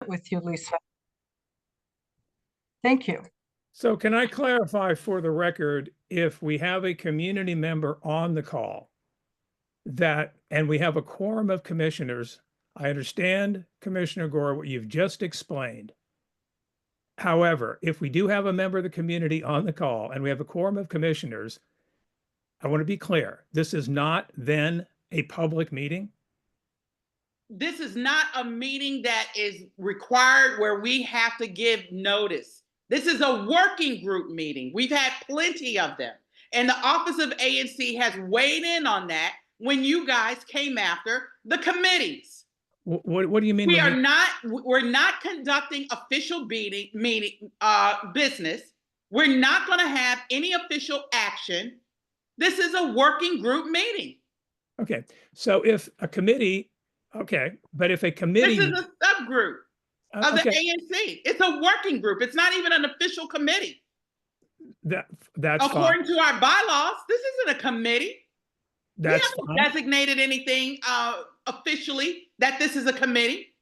with you, Lisa. Thank you. So can I clarify for the record, if we have a community member on the call and we have a quorum of commissioners, I understand, Commissioner Gore, what you've just explained. However, if we do have a member of the community on the call and we have a quorum of commissioners, I want to be clear, this is not then a public meeting? This is not a meeting that is required where we have to give notice. This is a working group meeting. We've had plenty of them. And the Office of ANC has weighed in on that when you guys came after the committees. What do you mean? We're not conducting official business. We're not going to have any official action. This is a working group meeting. Okay. So if a committee, but if a committee. This is a subgroup of the ANC. It's a working group. It's not even an official committee. That's according fine. to our bylaws, this isn't a committee. That's we haven't designated anything officially that this is a committee.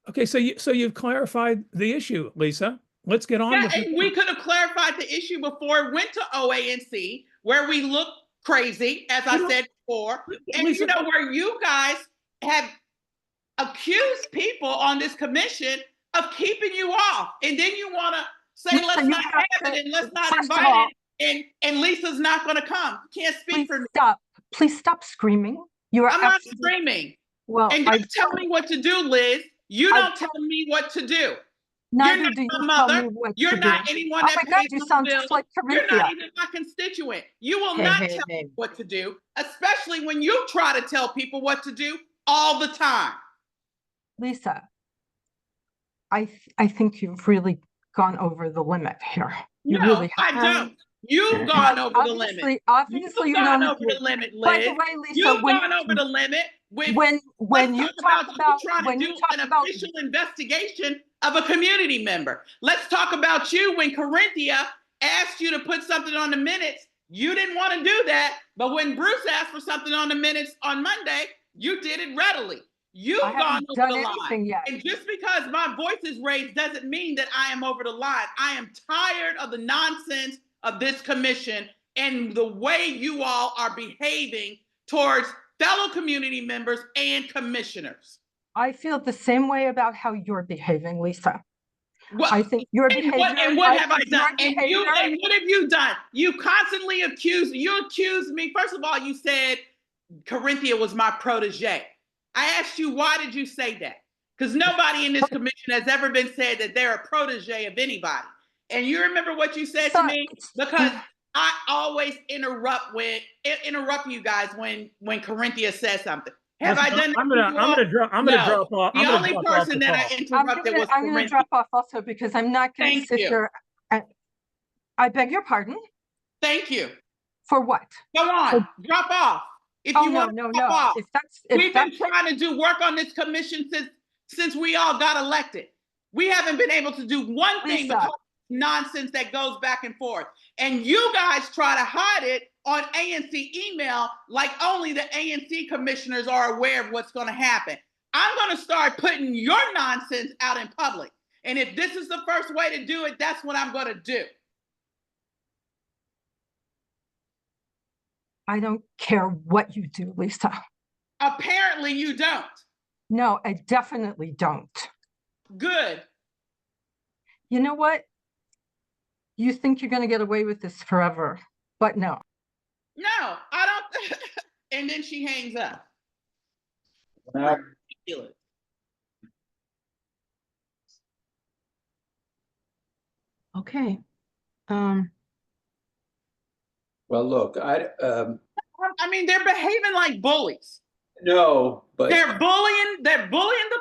Okay, so you've clarified the issue, Lisa. Let's get on with it. And we could have clarified the issue before it went to OANC, where we look crazy, as I said before. And Lisa, where you guys have accused people on this commission of keeping you off. And then you want to say, Lisa, let's not have it and let's not invite it. And Lisa's not going to come. Can't speak for me. Please stop screaming. I'm not screaming. Well, and don't tell me what to do, Liz. You don't tell me what to do. Neither do you tell me what to do. You're not anyone that pays my bills. You're not even my constituent. You will not tell me what to do, especially when you try to tell people what to do all the time. Lisa, I think you've really gone over the limit here. You really have. I don't. You've gone over the limit. Obviously, you've gone over the limit, Liz. By the way, Lisa, you've gone over the limit. When you talk about an official investigation of a community member, let's talk about you when Corinthia asked you to put something on the minutes. You didn't want to do that, but when Bruce asked for something on the minutes on Monday, you did it readily. You've gone over the line. Yet. And just because my voice is raised doesn't mean that I am over the line. I am tired of the nonsense of this commission and the way you all are behaving towards fellow community members and commissioners. I feel the same way about how you're behaving, Lisa. Well, I think your behavior. And what have I done? And what have you done? You constantly accuse me. First of all, you said Corinthia was my protege. I asked you, why did you say that? Because nobody in this commission has ever been said that they're a protege of anybody. And you remember what you said to me? Because I always interrupt you guys when Corinthia says something. Have I done that? I'm gonna drop off. The only person that I interrupted was Corinthia. I'm gonna drop off also because I'm not gonna sit here. I beg your pardon? Thank you. For what? Go on, drop off. If you want to drop off. We've been trying to do work on this commission since we all got elected. We haven't been able to do one thing but nonsense that goes back and forth. And you guys try to hide it on ANC email like only the ANC commissioners are aware of what's going to happen. I'm going to start putting your nonsense out in public. And if this is the first way to do it, that's what I'm going to do. I don't care what you do, Lisa. Apparently you don't. No, I definitely don't. Good. You know what? You think you're going to get away with this forever, but no. No, I don't. And then she hangs up. Okay. Well, look, I mean, they're behaving like bullies. No, but they're bullying the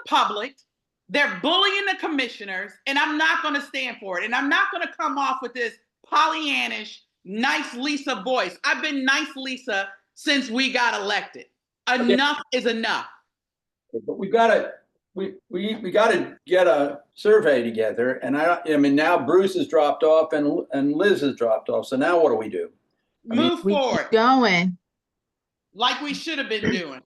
public. They're bullying the commissioners, and I'm not going to stand for it. And I'm not going to come off with this Pollyannish, nice Lisa voice. I've been nice Lisa since we got elected. Enough is enough. But we got to get a survey together. And I mean, now Bruce has dropped off and Liz has dropped off. So now what do we do? Move forward. Going like we should have been doing.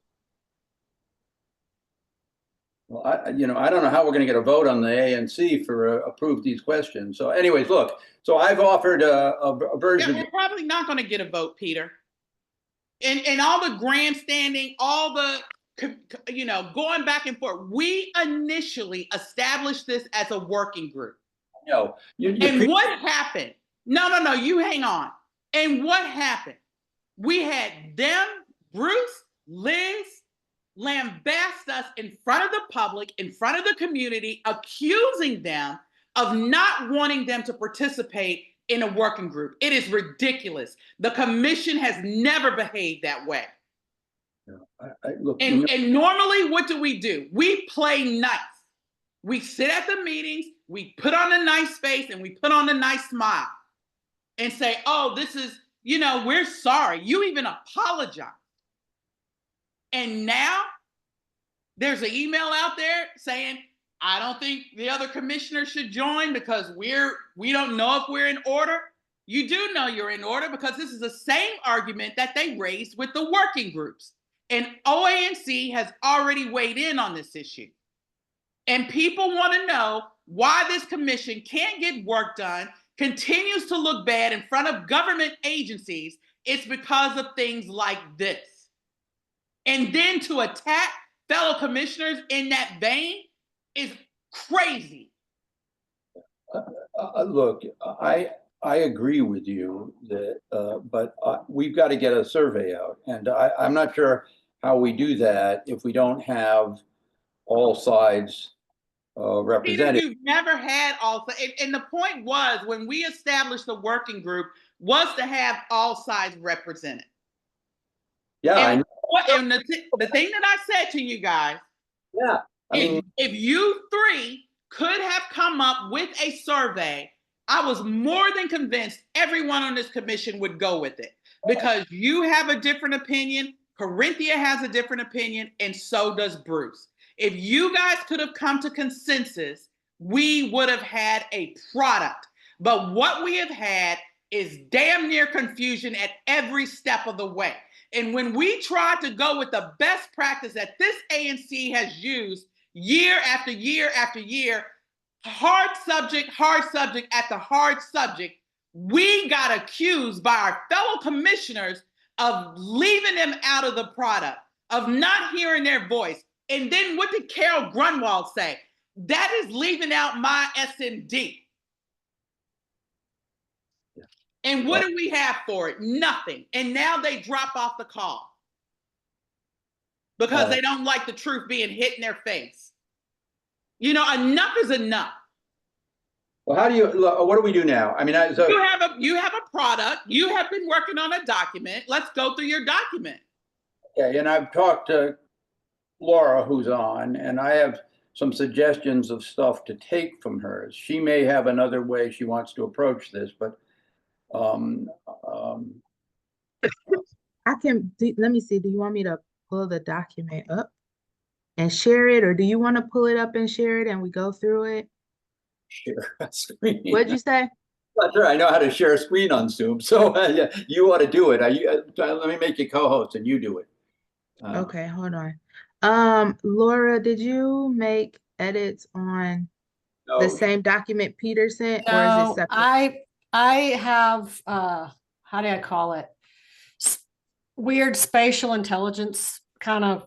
Well, I don't know how we're going to get a vote on the ANC for approve these questions. So anyways, look, so I've offered a Yeah, version. we're probably not going to get a vote, Peter. And all the grandstanding, all the, going back and forth. We initially established this as a working group. No, and what happened? No, you hang on. And what happened? We had them, Bruce, Liz, lambast us in front of the public, in front of the community, accusing them of not wanting them to participate in a working group. It is ridiculous. The commission has never behaved that way. Look, and normally, what do? We play nice. We sit at the meetings, we put on a nice face, and we put on a nice smile and say, oh, this is, we're sorry. You even apologize. And now there's an email out there saying, I don't think the other commissioners should join because we don't know if we're in order. You do know you're in order because this is the same argument that they raised with the working groups. And ANC has already weighed in on this issue. And people want to know why this commission can't get work done, continues to look bad in front of government agencies. It's because of things like this. And then to attack fellow commissioners in that vein is crazy. Look, I agree with you that, but we've got to get a survey out, and I'm not sure how we do that if we don't have all sides represented. Peter, you've never had all sides, and the point was when we established the working group was to have all sides represented. Yeah, and the thing that I said to you guys, yeah, if you three could have come up with a survey, I was more than convinced everyone on this commission would go with it because you have a different opinion, Corinthia has a different opinion, and so does Bruce. If you guys could have come to consensus, we would have had a product. But what we have had is damn near confusion at every step of the way. And when we tried to go with the best practice that this ANC has used year after year after year, hard subject after hard subject, we got accused by our fellow commissioners of leaving them out of the product, of not hearing their voice. And then what did Carol Grunwald say? That is leaving out my SMD. And what do we have for it? Nothing. And now they drop off the call because they don't like the truth being hit in their face. Enough is enough. Well, what do we do now? I mean, you have a product. You have been working on a document. Let's go through your document. Okay, and I've talked to Laura, who's on, and I have some suggestions of stuff to take from hers. She may have another way she wants to approach this, but I can, let me see, do you want me to pull the document up and share it, or do you want to pull it up and share it and we go through it? Share a screen. What'd you say? Not sure I know how to share a screen on Zoom, so yeah, you ought to do it. Let me make you co-host and you do it. Okay, hold on. Laura, did you make edits on the same document Peter sent, or is it separate? I have, how do I call it? Weird spatial intelligence, kind of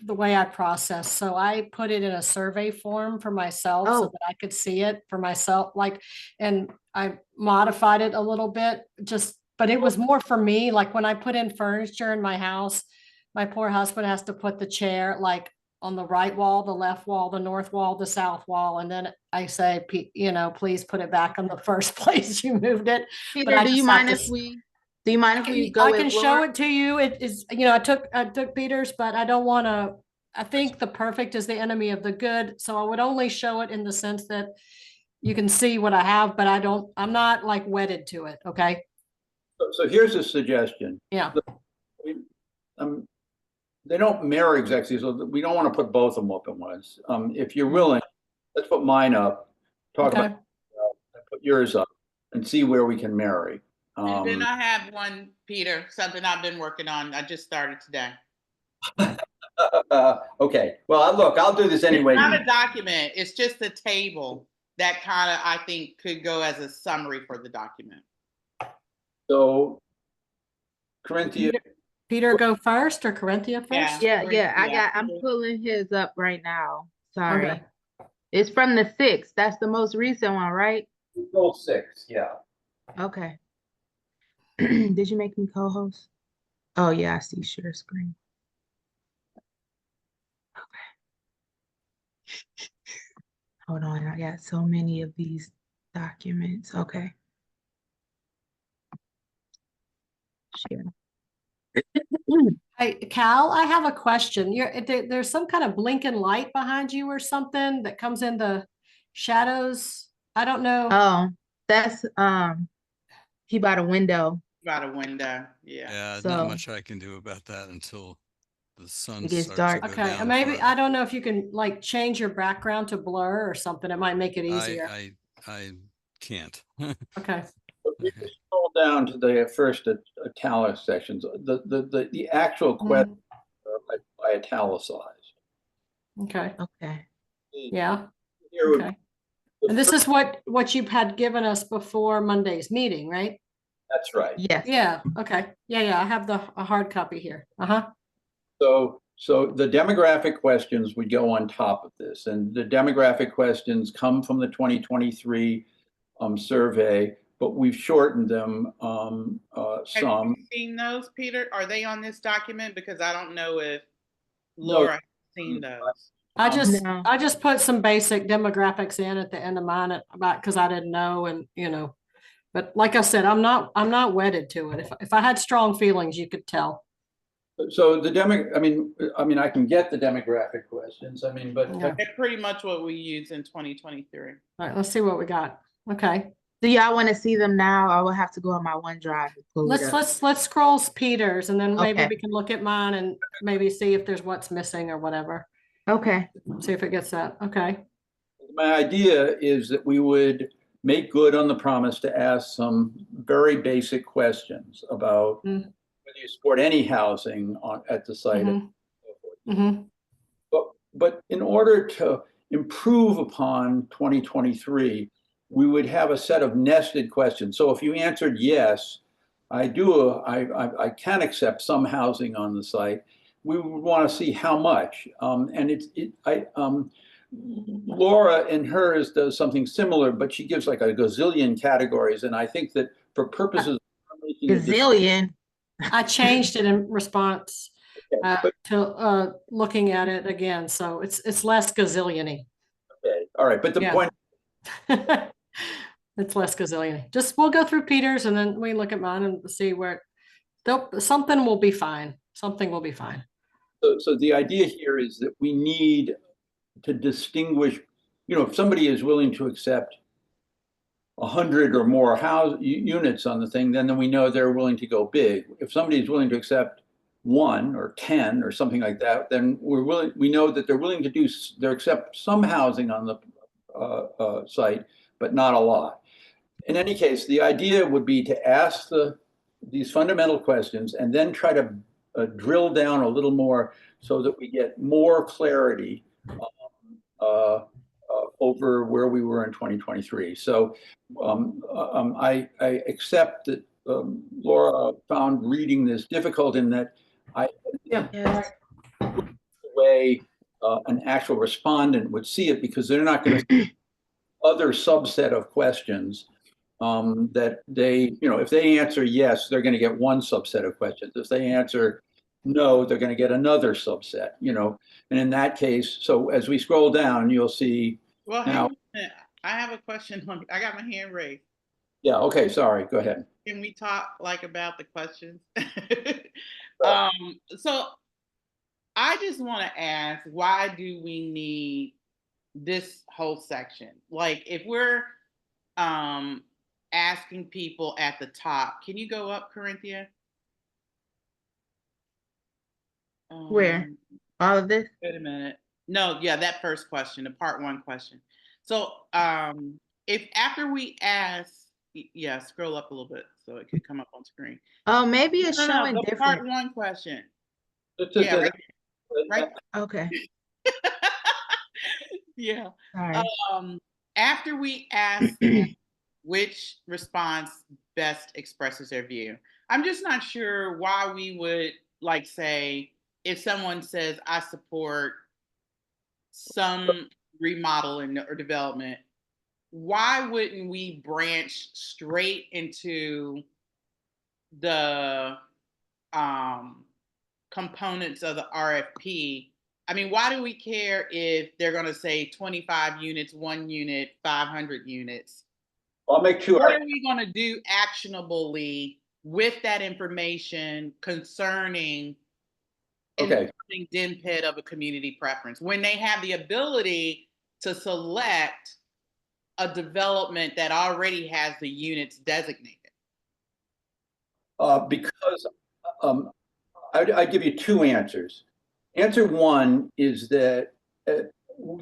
the way I process. So I put it in a survey form for myself so that I could see it for myself. And I modified it a little bit, but it was more for me. Like when I put in furniture in my house, my poor husband has to put the chair on the right wall, the left wall, the north wall, the south wall. And then I say, please put it back in the first place you moved it. Peter, do you mind if we go? I can show it to you. It is, I took Peter's, but I don't want to, I think the perfect is the enemy of the good. So I would only show it in the sense that you can see what I have, but I'm not wedded to it. Okay. So here's a suggestion. Yeah. They don't mirror exactly, so we don't want to put both of them up at once. If you're willing, let's put mine up, about put yours up, and see where we can marry. And then I have one, Peter, something I've been working on. I just started today. Okay, well, look, I'll do this anyway. It's not a document. It's just a table that kind of, I think, could go as a summary for the document. So, Corinthia, Peter go first or Corinthia first? Yeah, I'm pulling his up right now. Sorry. Okay. It's from the 6th. That's the most recent one, right? April 6th, yeah. Okay. Did you make me co-host? Oh yeah, I see share screen. Okay. Hold on, I got so many of these documents. Okay. Share. Hey, Cal, I have a question. There's some kind of blinking light behind you or something that comes in the shadows. I don't know. Oh, that's he bought a window. About a window, yeah. Yeah, So- not much I can do about that until the sun It gets starts to dark. go Okay, down maybe, further. I don't know if you can like change your background to blur or something. It might make it easier. I can't. Okay. If you scroll down to the first italic sections, the actual question I italicized. Okay. Okay. Yeah. Here would be Okay. the And this first- is what you had given us before Monday's meeting, right? That's right. Yes. Yeah. Okay. Yeah. I have a hard copy here. Uh-huh. So the demographic questions would go on top of this, and the demographic questions come from the 2023 survey, but we've shortened them Have some. you seen those, Peter? Are they on this document? Because I don't know if No. Laura has seen those. I No. just put some basic demographics in at the end of mine about because I didn't know, and but like I said, I'm not wedded to it. If I had strong feelings, you could tell. So I mean, I can get the demographic questions. I mean, but Yeah. They're pretty much what we use in 2023. All right, let's see what we got. Okay. Do y'all want to see them now? I will have to go on my OneDrive and pull it up. Let's scroll Peter's and then maybe Okay. we can look at mine and maybe see if there's what's missing or whatever. Okay. See if it gets that. Okay. my idea is that we would make good on the promise to ask some very basic questions about whether you support any housing at the site. But in order to improve upon 2023, we would have a set of nested questions. So if you answered yes, I can accept some housing on the site. We would want to see how much. Laura in hers does something similar, but she gives like a gazillion categories. And I think that for purposes of making a Gazillion. I changed it in response to looking at it again. So it's less gazillion-y. Okay, all right. But the point. It's less gazillion. Just we'll go through Peter's and then we look at mine and see where something will be fine. Something will be fine. So the idea here is that we need to distinguish, if somebody is willing to accept 100 or more units on the thing, then we know they're willing to go big. If somebody is willing to accept 1 or 10 or something like that, then we know that they're willing to accept some housing on the site, but not a lot. In any case, the idea would be to ask these fundamental questions and then try to drill down a little more so that we get more clarity over where we were in 2023. So I accept that Laura found reading this difficult in that the way an actual respondent would see it, because they're not going to see other subset of questions that if they answer yes, they're going to get one subset of questions. If they answer no, they're going to get another subset, and in that case, so as we scroll down, you'll see. Well, now, I have a question. I got my hand raised. Yeah. Okay. Sorry. Go ahead. Can we talk about the questions? Right. So I just want to ask, why do we need this whole section? Like, if we're asking people at the top, can you go up, Corinthia? Where? All of this? Wait a minute. No, yeah, that first question, the part 1 question. So if after we ask, scroll up a little bit so it could come up on screen. Oh, maybe it's showing the different. part 1 question. Right. right? Okay, Yeah. all right. After we ask them which response best expresses their view, I'm just not sure why we would like say if someone says I support some remodeling or development, why wouldn't we branch straight into the components of the RFP? I mean, why do we care if they're going to say 25 units, 1 unit, 500 units? I'll make two. What are we going to do actionably with that information concerning Okay. DNPED of a community preference when they have the ability to select a development that already has the units designated? Because I'd give you two answers. Answer one is that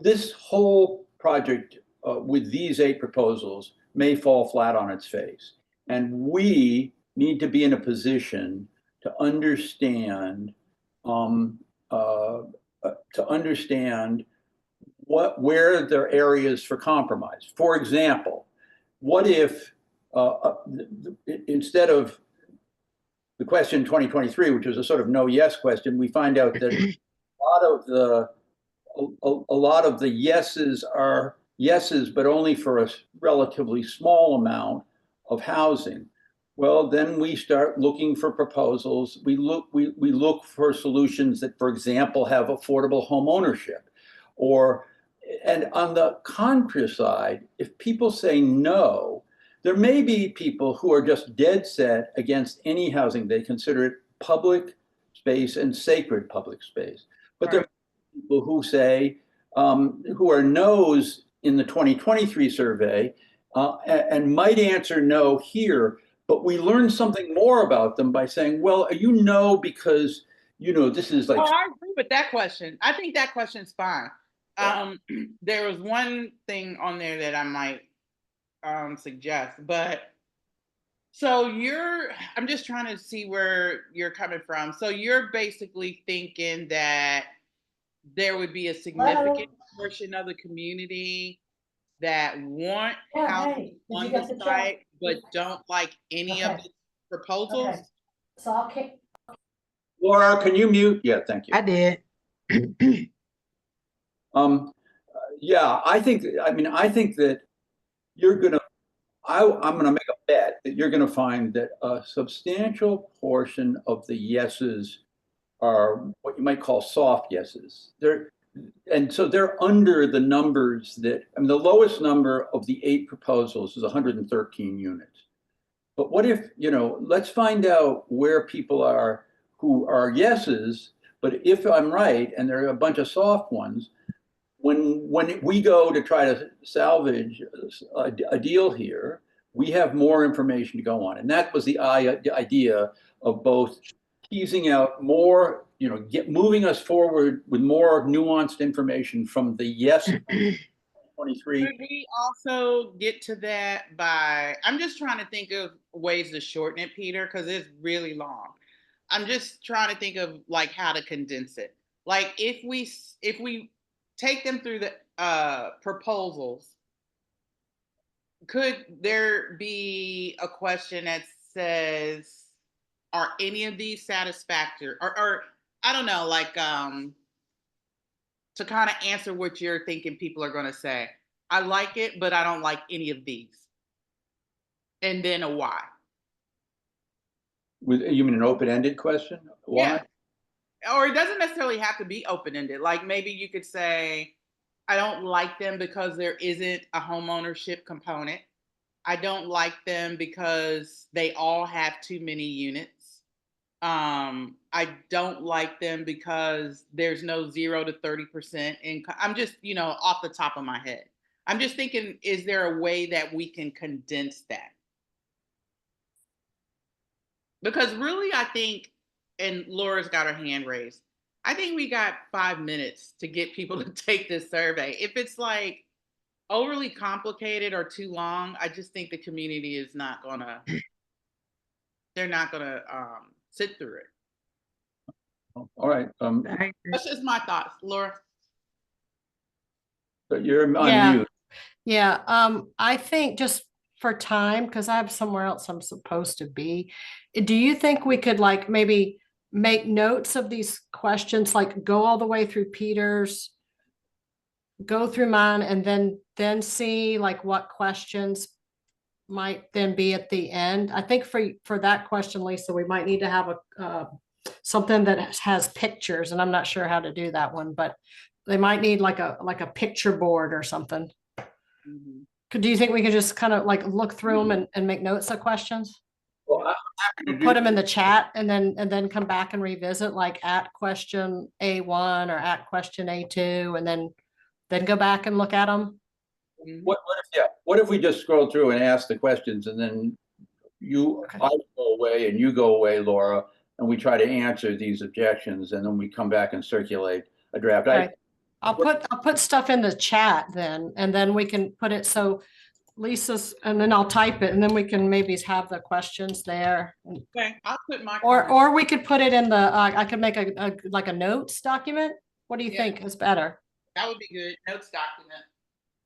this whole project with these 8 proposals may fall flat on its face. And we need to be in a position to understand where there are areas for compromise. For example, what if instead of the question 2023, which was a sort of no yes question, we find out that a lot of the yeses are yeses, but only for a relatively small amount of housing. Well, then we start looking for proposals. We look for solutions that, for example, have affordable home ownership. And on the contra side, if people say no, there may be people who are just dead set against any housing. They consider it public space and sacred public space. But there are people who say, who are no's in the 2023 survey and might answer no here, but we learn something more about them by saying, well, you know, because, you know, this is like. Oh, I agree with that question. I think that question's fine. There was one thing on there that I might suggest, but so I'm just trying to see where you're coming from. So you're basically thinking that there would be a significant portion of the community that want housing on the site, but don't like any of the proposals? So Laura, can you mute? Yeah, thank you. I did. Yeah, I think that I'm gonna make a bet that you're gonna find that a substantial portion of the yeses are what you might call soft yeses. So they're under the numbers that, I mean, the lowest number of the 8 proposals is 113 units. But what if, let's find out where people are who are yeses, but if I'm right, and there are a bunch of soft ones, when we go to try to salvage a deal here, we have more information to go on. And that was the idea of both teasing out more, moving us forward with more nuanced information from the yes 23. Could we also get to that by, I'm just trying to think of ways to shorten it, Peter, because it's really long. I'm just trying to think of like how to condense it. Like if we take them through the proposals, could there be a question that says, are any of these satisfactory? Or I don't know, like to kind of answer what you're thinking people are going to say. I like it, but I don't like any of these. And then a why. You mean an open-ended question? Why? Yeah. Or it doesn't necessarily have to be open-ended. Like maybe you could say, I don't like them because there isn't a homeownership component. I don't like them because they all have too many units. I don't like them because there's no 0 to 30% income. I'm just, off the top of my head. I'm just thinking, is there a way that we can condense that? Because really, I think, and Laura's got her hand raised, I think we got 5 minutes to get people to take this survey. If it's like overly complicated or too long, I just think the community is not gonna, they're not gonna sit through it. All right, I agree. That's just my thoughts, Laura. but you're on Yeah. mute. Yeah, I think just for time, because I have somewhere else I'm supposed to be. Do you think we could like maybe make notes of these questions, like go all the way through Peter's, go through mine, and then see like what questions might then be at the end? I think for that question, Lisa, we might need to have a something that has pictures, and I'm not sure how to do that one, but they might need like a picture board or something. Do you think we could just kind of like look through them and make notes of questions? Well, I'm happy to do Put them in the chat and then come back and revisit like at question A1 or at question A2 and then go back and look at them. What if we just scroll through and ask the questions and then Okay. I go away and you go away, Laura, and we try to answer these objections and then we come back and circulate a draft. Okay. I'll put stuff in the chat then, and then we can put it so Lisa's, and then I'll type it, and then we can maybe have the questions there. Okay, I'll put my. Or we could put it in the, I could make a like a notes document. What do you think is better? That would be good. Notes document.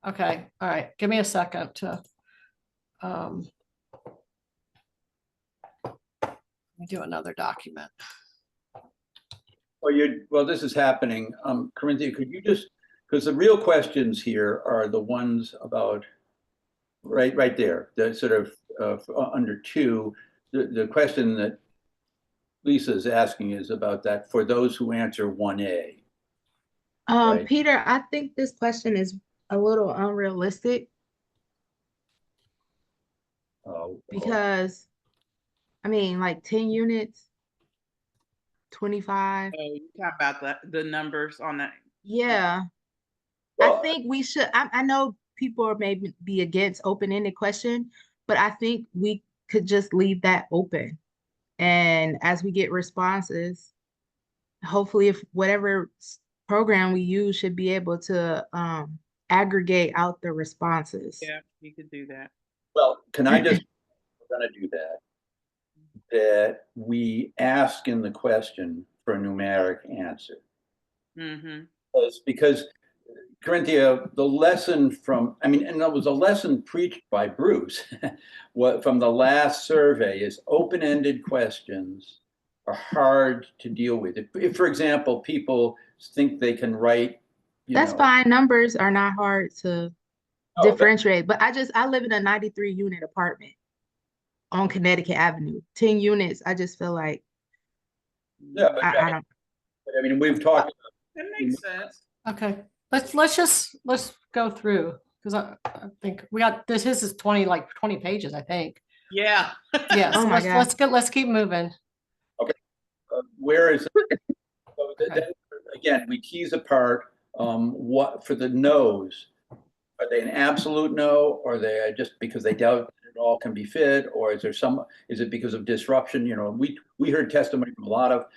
Okay, all right. Give me a second to let me do another document. Well, this is happening. Corinthia, could you just, because the real questions here are the ones about right there, the sort of under 2, the question that Lisa is asking is about that for those who answer 1A. Right? Peter, I think this question is a little unrealistic because I mean, like 10 units, 25. Oh, you talk about the numbers on that. Yeah. Well, I think we should, I know people are maybe be against open-ended question, but I think we could just leave that open. And as we get responses, hopefully if whatever program we use should be able to aggregate out the responses. Yeah, you could do that. Well, can I just, we're gonna do that we ask in the question for a numeric answer. Because Corinthia, the lesson from, I mean, and that was a lesson preached by Bruce from the last survey is open-ended questions are hard to deal with. If, for example, people think they can write, That's fine. Numbers are not hard to differentiate, but I live in a 93 unit apartment on Connecticut Avenue. 10 units, I just feel like I don't. I mean, we've talked. That makes sense. Okay, let's go through, because I think we got this is 20 pages, I think. Yeah. Yes. Oh my God. Let's keep moving. Okay. Where is it? So again, we tease apart what for the no's. Are they an absolute no, or are they just because they doubt it all can be fit, or is it because of disruption? You know, we heard testimony from a lot of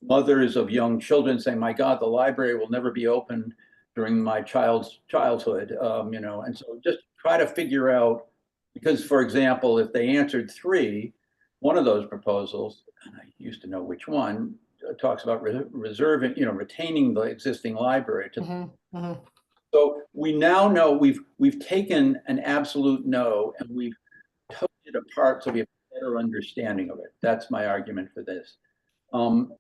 mothers of young children saying, "My God, the library will never be open during my child's childhood." You know, and so just try to figure out, because, for example, if they answered 3, one of those proposals, and I used to know which one, talks about reserving, retaining the existing library to. So we now know we've taken an absolute no and we've took it apart so we have a better understanding of it. That's my argument for this. Now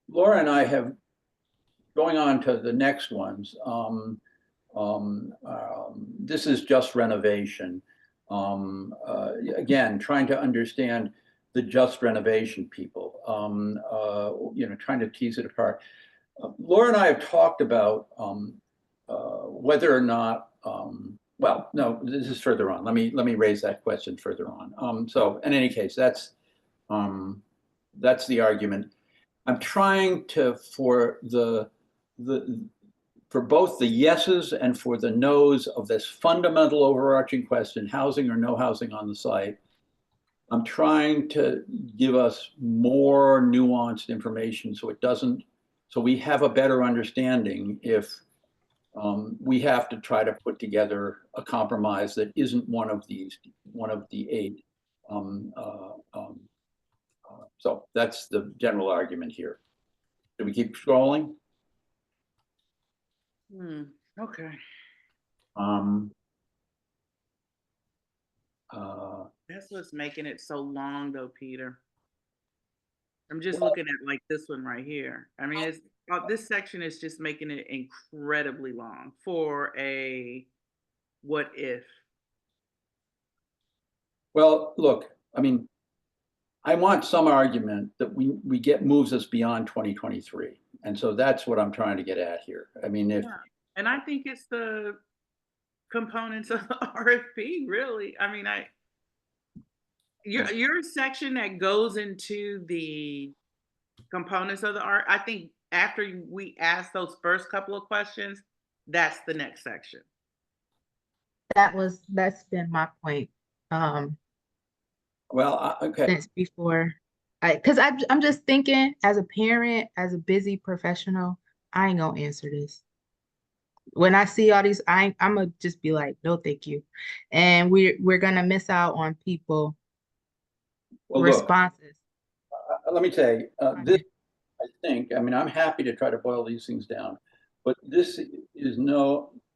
Laura and I have, going on to the next ones. This is just renovation. Again, trying to understand the just renovation people. Trying to tease it apart. Laura and I have talked about whether or not. Well, no, this is further on. Let me raise that question further on. So in any case, that's the argument. I'm trying to for both the yeses and for the nos of this fundamental overarching question, housing or no housing on the site. I'm trying to give us more nuanced information so we have a better understanding if we have to try to put together a compromise that isn't one of the 8 So that's the general argument here. Do we keep scrolling? Okay. That's what's making it so long though, Peter. I'm just looking at like this one right here. I mean, it's this section is just making it incredibly long for a what if. Well, look, I mean, I want some argument that we get moves us beyond 2023. And so that's what I'm trying to get at here. I mean, if and I think it's the components of the RFP, really. I mean, your section that goes into the components of the art, I think after we ask those first couple of questions, that's the next section. That's been my point. Well, okay. Since before, because I'm just thinking as a parent, as a busy professional, I ain't gonna answer this. When I see all these, I'm gonna just be like, no, thank you, and we're gonna miss out on people responses. Look, let me tell you, this, I think, I mean, I'm happy to try to boil these things down, but this is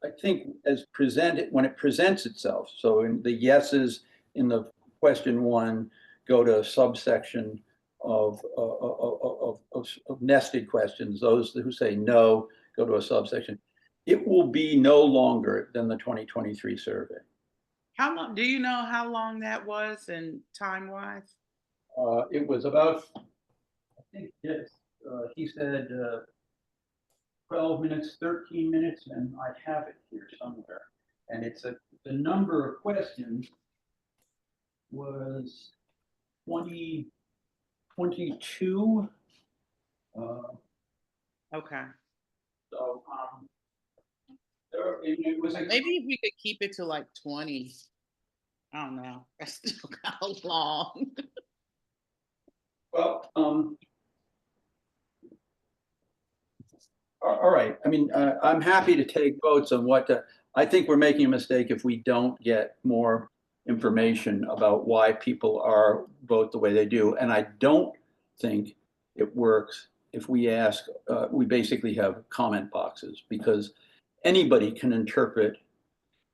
I think as presented, when it presents itself, so in the yeses in the question 1 go to a subsection of nested questions, those who say no go to a subsection. It will be no longer than the 2023 survey. How long, do you know how long that was and time-wise? It was about, I think, yes, he said 12 minutes, 13 minutes, and I have it here somewhere. And it's the number of questions was 22. Okay. So it was maybe if we could keep it to like 20. I don't know. That's still kind of long. Well, all right. I mean, I'm happy to take votes on I think we're making a mistake if we don't get more information about why people vote the way they do. And I don't think it works if we ask, we basically have comment boxes, because anybody can interpret,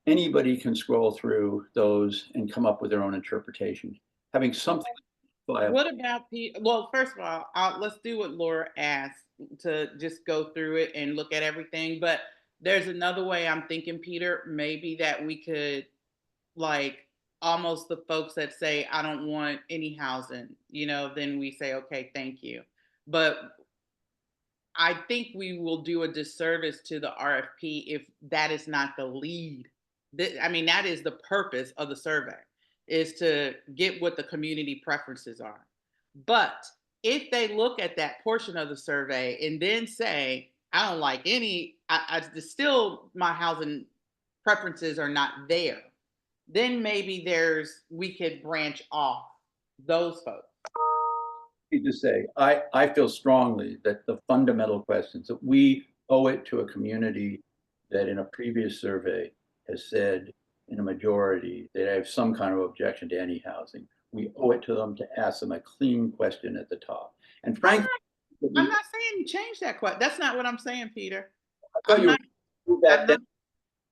anybody can scroll through those and come up with their own interpretation. Having something viable. What about well, first of all, let's do what Laura asked, to just go through it and look at everything. But there's another way I'm thinking, Peter, maybe that we could, like, almost the folks that say, I don't want any housing, then we say, okay, thank you. But I think we will do a disservice to the RFP if that is not the lead. I mean, that is the purpose of the survey, is to get what the community preferences are. But if they look at that portion of the survey and then say, I don't like any, still my housing preferences are not there, then maybe we could branch off those folks. To say, I feel strongly that the fundamental questions, that we owe it to a community that in a previous survey has said in a majority that I have some kind of objection to any housing. We owe it to them to ask them a clean question at the top. And frankly, I'm not saying change that question. That's not what I'm saying, Peter.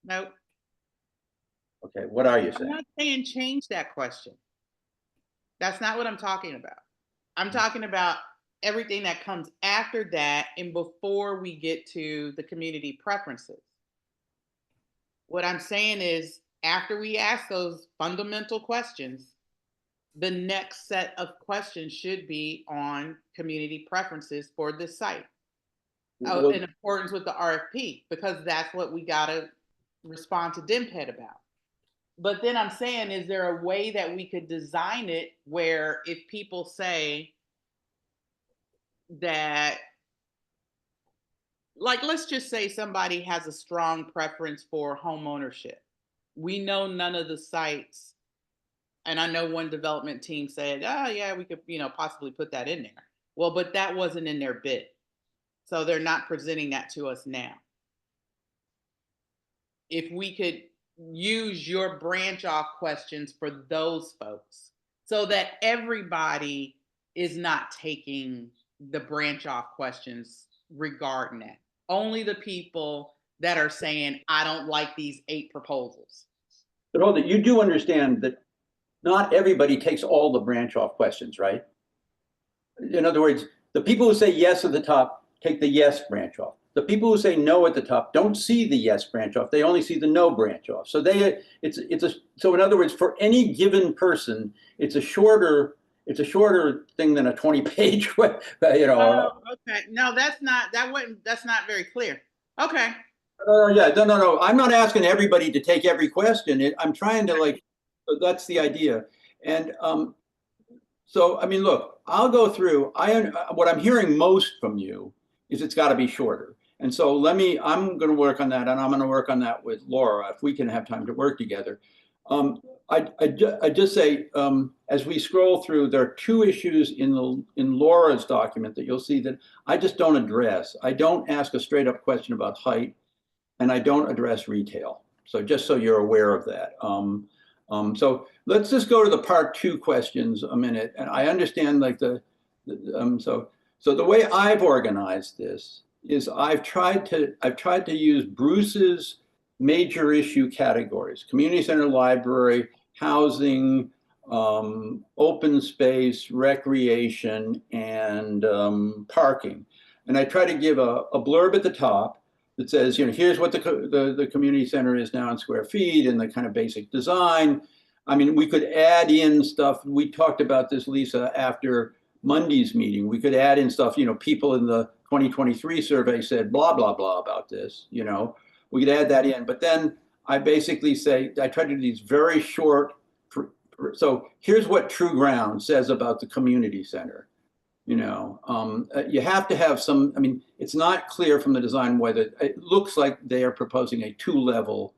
No. Okay, what are you saying? I'm not saying change that question. That's not what I'm talking about. I'm talking about everything that comes after that and before we get to the community preferences. What I'm saying is, after we ask those fundamental questions, the next set of questions should be on community preferences for this site. In accordance with the RFP, because that's what we gotta respond to DMPED about. But then I'm saying, is there a way that we could design it where if people say that, like, let's just say somebody has a strong preference for home ownership. We know none of the sites, and I know one development team said, oh yeah, we could, possibly put that in there. Well, but that wasn't in their bid. So they're not presenting that to us now. If we could use your branch off questions for those folks so that everybody is not taking the branch off questions regarding that. Only the people that are saying, I don't like these 8 proposals. But hold it, you do understand that not everybody takes all the branch off questions, right? In other words, the people who say yes at the top take the yes branch off. The people who say no at the top don't see the yes branch off. They only see the no branch off. So so in other words, for any given person, it's a shorter thing than a 20-page, Oh, okay. No, that's not very clear. Okay. No. I'm not asking everybody to take every question. I'm trying to that's the idea. And so, I mean, look, I'll go through. What I'm hearing most from you is it's got to be shorter. And so I'm going to work on that, and I'm going to work on that with Laura if we can have time to work together. I just say, as we scroll through, there are 2 issues in Laura's document that you'll see that I just don't address. I don't ask a straight up question about height, and I don't address retail. So just so you're aware of that. So let's just go to the part 2 questions a minute. And I understand so the way I've organized this is I've tried to use Bruce's major issue categories: community center, library, housing, open space, recreation, and parking. And I try to give a blurb at the top that says, here's what the community center is now in square feet and the kind of basic design. I mean, we could add in stuff. We talked about this, Lisa, after Monday's meeting. We could add in stuff, people in the 2023 survey said blah, blah, blah about this, we could add that in. But then I basically say, I try to do these very short. So here's what True Ground says about the community center. You have to have some, I mean, it's not clear from the design whether it looks like they are proposing a 2-level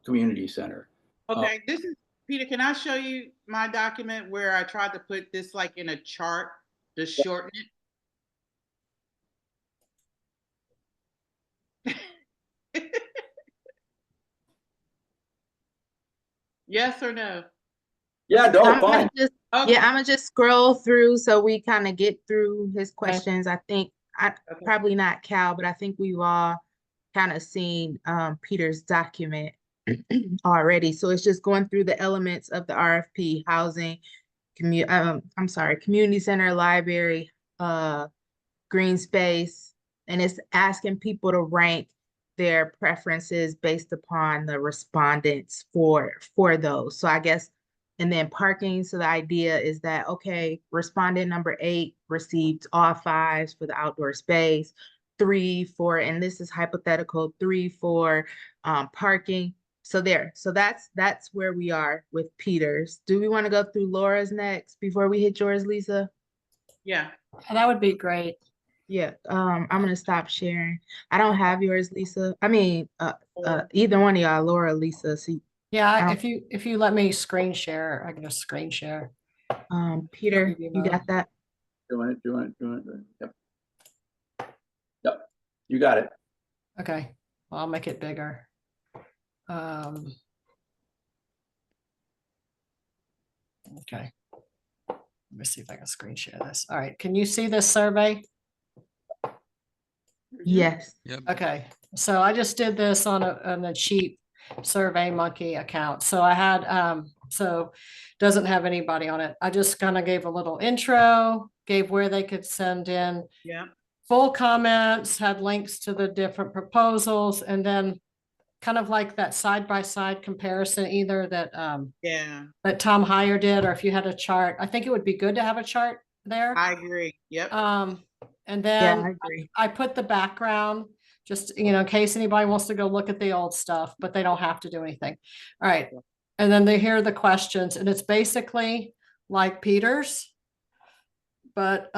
community center. Okay, this is, Peter, can I show you my document where I tried to put this in a chart to shorten it? Yes or no? Yeah, I'm fine. I'm gonna just scroll through so we kind of get through his questions. I think probably not Cal, but I think we've all kind of seen Peter's document already. So it's just going through the elements of the RFP: housing, community center, library, green space, and it's asking people to rank their preferences based upon the respondents for those. So I guess, and then parking. So the idea is that, okay, respondent number 8 received all 5s for the outdoor space, 3 for, and this is hypothetical, 3 for parking. So that's where we are with Peter's. Do we want to go through Laura's next before we hit yours, Lisa? Yeah. That would be great. Yeah, I'm gonna stop sharing. I don't have yours, Lisa. I mean, either one of y'all, Laura, Lisa. See, yeah, if you let me screen share, I can just screen share. Peter, you got that? Doing it. Yep. You got it. Okay, well, I'll make it bigger. Okay. Let me see if I can screen share this. All right, can you see this survey? Yes. Yep. Okay, so I just did this on a cheap Survey Monkey account. So I had, so doesn't have anybody on it. I just kind of gave a little intro, gave where they could send in full comments, had links to the different proposals, and then kind of like that side-by-side comparison, either that that Tom Heyer did, or if you had a chart. I think it would be good to have a chart there. I agree. Yep. And then I agree. I put the background just, in case anybody wants to go look at the old stuff, but they don't have to do anything. All right. And then they hear the questions, and it's basically like Peter's, but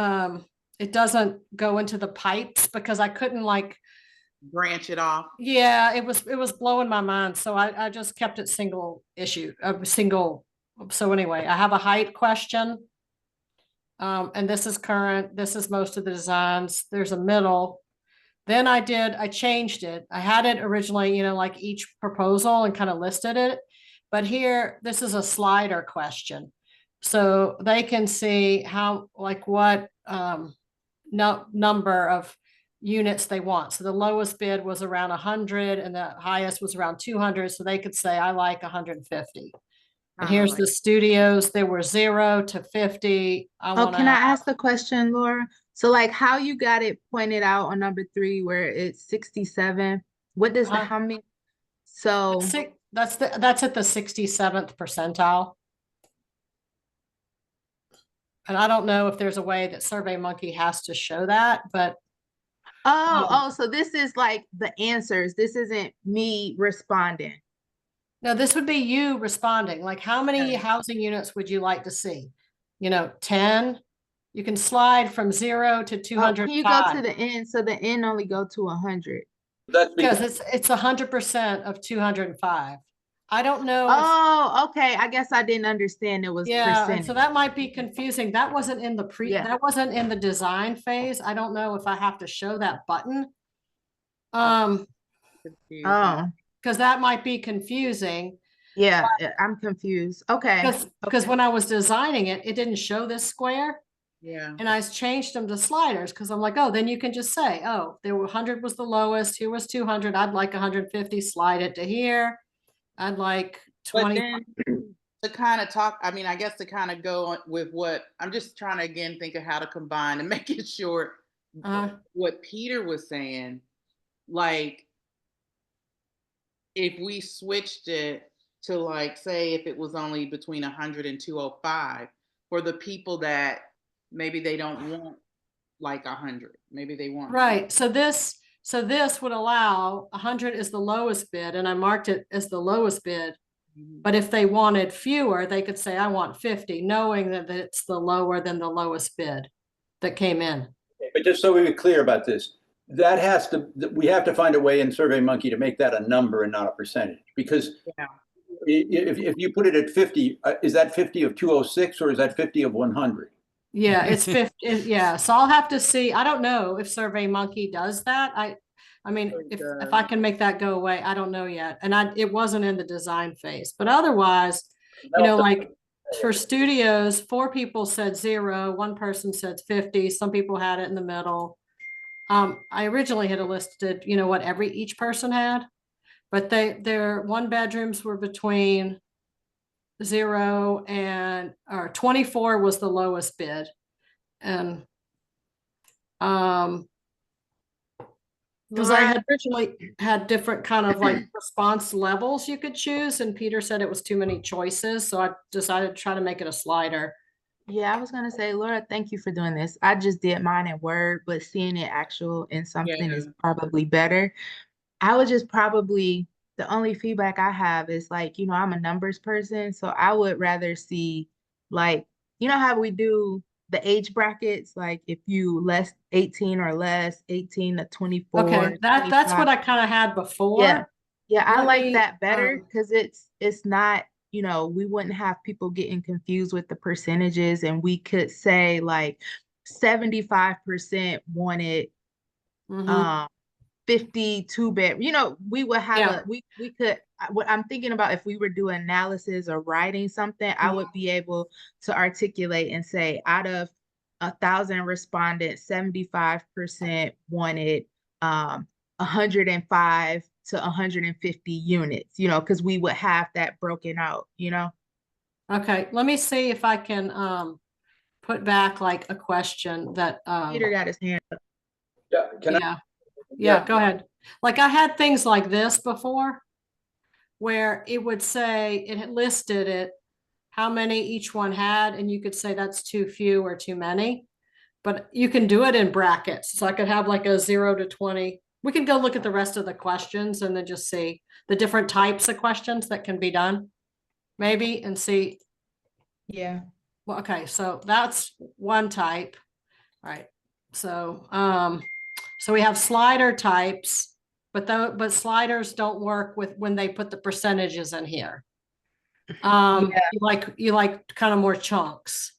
it doesn't go into the pipes because I couldn't branch it off. Yeah, it was blowing my mind. So I just kept it single issue, single. So anyway, I have a height question. And this is current, this is most of the designs. There's a middle. Then I changed it. I had it originally, like each proposal and kind of listed it. But here, this is a slider question. So they can see what number of units they want. So the lowest bid was around 100 and the highest was around 200. So they could say, I like 150. And here's the studios. There were 0 to 50. Can I ask the question, Laura? So like how you got it pointed out on number 3 where it's 67, what does how many? So that's at the 67th percentile. And I don't know if there's a way that SurveyMonkey has to show that, but so this is like the answers. This isn't me responding. no, this would be you responding. Like, how many housing units would you like to see? 10. You can slide from 0 to 205. Can you go to the end? So the end only go to 100. That's because it's 100% of 205. I don't know. Okay. I guess I didn't understand it was percentage. So that might be confusing. That wasn't in the that wasn't in the design phase. I don't know if I have to show that button. Because that might be confusing. Yeah, I'm confused. Okay. Because when I was designing it, it didn't show this square. Yeah. And I changed them to sliders because I'm like, oh, then you can just say, oh, there were 100 was the lowest. Here was 200. I'd like 150. Slide it to here. I'd like 20. To kind of talk, I mean, I guess to kind of go on with what I'm just trying to again think of how to combine and make it short. What Peter was saying, like, if we switched it to like, say, if it was only between 100 and 205 for the people that maybe they don't want like 100, maybe they want. Right. So this would allow 100 is the lowest bid, and I marked it as the lowest bid. But if they wanted fewer, they could say, I want 50, knowing that it's the lower than the lowest bid that came in. But just so we be clear about this, we have to find a way in SurveyMonkey to make that a number and not a percentage. Because if you put it at 50, is that 50 of 206 or is that 50 of 100? Yeah, it's 50. Yeah. So I'll have to see. I don't know if SurveyMonkey does that. I mean, if I can make that go away, I don't know yet. And it wasn't in the design phase, but otherwise, like for studios, 4 people said 0, 1 person said 50. Some people had it in the middle. I originally had listed, what each person had, but their 1-bedrooms were between 0 and 24 was the lowest bid. And because I had originally had different kind of like response levels you could choose, and Peter said it was too many choices, so I decided to try to make it a slider. Yeah, I was gonna say, Laura, thank you for doing this. I just did mine in Word, but seeing it actual in something is probably better. I would just probably, the only feedback I have is like, I'm a numbers person, so I would rather see like, how we do the age brackets, like if you less 18 or less, 18 to 24. Okay, that's what I kind of had before. Yeah, I like that better because it's not, we wouldn't have people getting confused with the percentages, and we could say like 75% wanted 52 bed, we would have we could, what I'm thinking about, if we were doing analysis or writing something, I would be able to articulate and say out of 1,000 respondents, 75% wanted 105 to 150 units, because we would have that broken out, Okay, let me see if I can put back like a question that Peter got his hand up. Yeah, go ahead. Like I had things like this before where it would say it had listed it, how many each one had, and you could say that's too few or too many, but you can do it in brackets. So I could have like a 0 to 20. We can go look at the rest of the questions and then just see the different types of questions that can be done maybe and see. Yeah. Well, okay. So that's one type. All right. So, so we have slider types, but sliders don't work with when they put the percentages in here. You like kind of more chunks.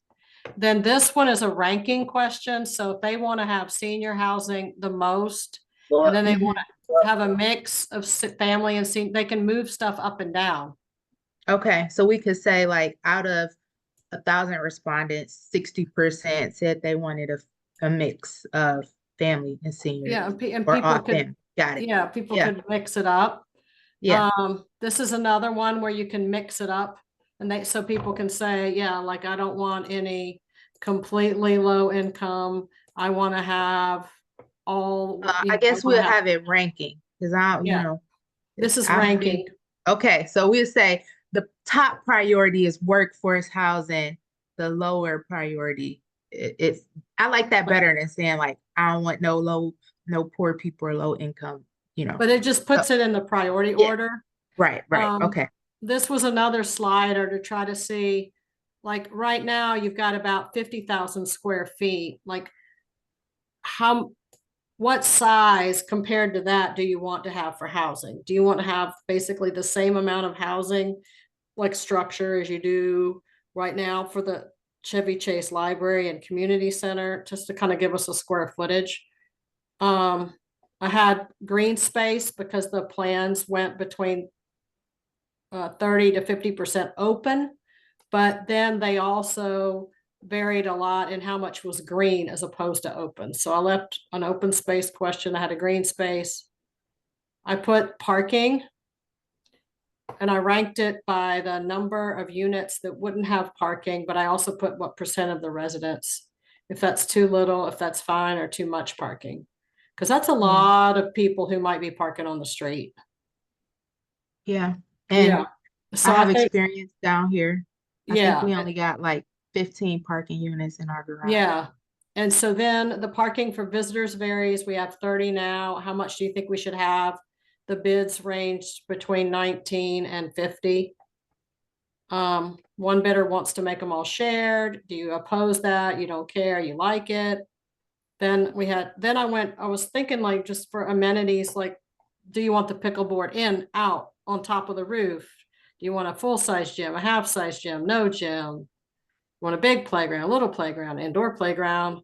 Then this one is a ranking question. So if they want to have senior housing the most, and then they want to have a mix of family and senior, they can move stuff up and down. Okay, so we could say like out of 1,000 respondents, 60% said they wanted a mix of family and seniors. Yeah, and or people odd could, family. Got it. yeah, people Yeah. could mix it up. Yeah. This is another one where you can mix it up and so people can say, yeah, like I don't want any completely low income. I want to have all. I guess we'll have it ranking because Yeah. This is I ranking. Okay, so we'll say the top priority is workforce housing. The lower priority, it's I like that better than saying like I don't want no poor people or low income. But it just puts it in the priority order. Right. Okay. This was another slider to try to see, like right now you've got about 50,000 square feet. Like what size compared to that do you want to have for housing? Do you want to have basically the same amount of housing, like structure as you do right now for the Chevy Chase Library and Community Center, just to kind of give us a square footage? I had green space because the plans went between 30 to 50% open, but then they also varied a lot in how much was green as opposed to open. So I left an open space question. I had a green space. I put parking and I ranked it by the number of units that wouldn't have parking, but I also put what percent of the residents, if that's too little, if that's fine, or too much parking. Because that's a lot of people who might be parking on the street. Yeah. And so I have experience down here. I yeah. think we only got like 15 parking units in our garage. Yeah. And so then the parking for visitors varies. We have 30 now. How much do you think we should have? The bids ranged between 19 and 50. One bidder wants to make them all shared. Do you oppose that? You don't care, you like it? Then I was thinking like just for amenities, like, do you want the pickleboard in, out, on top of the roof? Do you want a full-size gym, a half-size gym, no gym? Want a big playground, a little playground, indoor playground?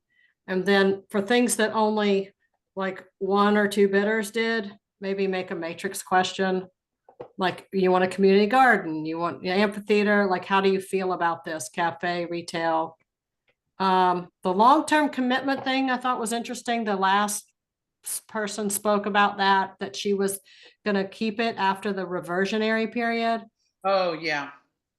And then for things that only like one or two bidders did, maybe make a matrix question. Like, you want a community garden, you want an amphitheater, like how do you feel about this? Cafe, retail. The long-term commitment thing I thought was interesting. The last person spoke about that she was going to keep it after the reversionary period. Oh, yeah.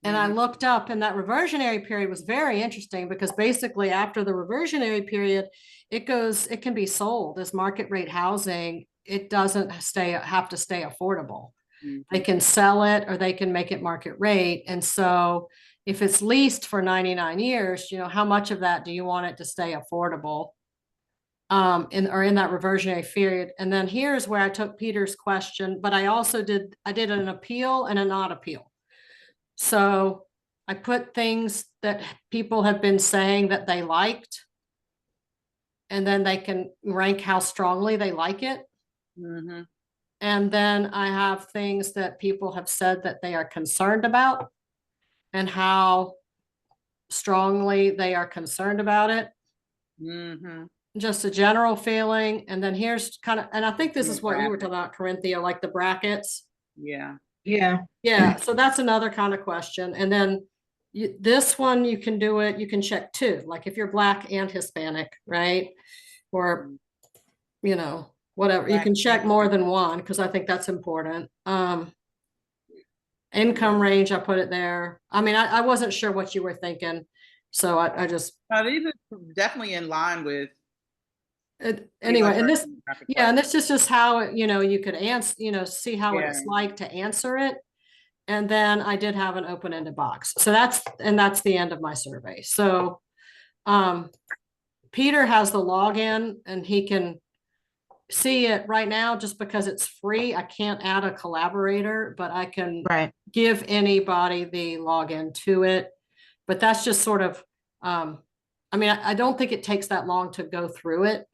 And I looked up, and that reversionary period was very interesting because basically after the reversionary period, it can be sold as market rate housing. It doesn't have to stay affordable. Mm-hmm. They can sell it or they can make it market rate. And so if it's leased for 99 years, how much of that do you want it to stay affordable? In that reversionary period. And then here's where I took Peter's question, but I also did an appeal and a not appeal. So I put things that people have been saying that they liked, and then they can rank how strongly they like it. Mm-hmm. And then I have things that people have said that they are concerned about and how strongly they are concerned about it. Mm-hmm. Just a general feeling. And then here's and I think this is what you were talking about, Corinthia, like the brackets. Yeah. Yeah. So that's another kind of question. And then this one, you can do it. You can check too. Like if you're Black and Hispanic, right? Or, whatever. Black, you can check more than one because I think that's important. Income range, I put it there. I mean, I wasn't sure what you were thinking. So I just. These are definitely in line with. Anyway, and this, and this is just how, you could answer, see how it's like to answer it. And then I did have an open-ended box. So that's the end of my survey. So Peter has the login and he can see it right now. Just because it's free, I can't add a collaborator, but I can give anybody the login to it. But that's just sort of, I don't think it takes that long to go through it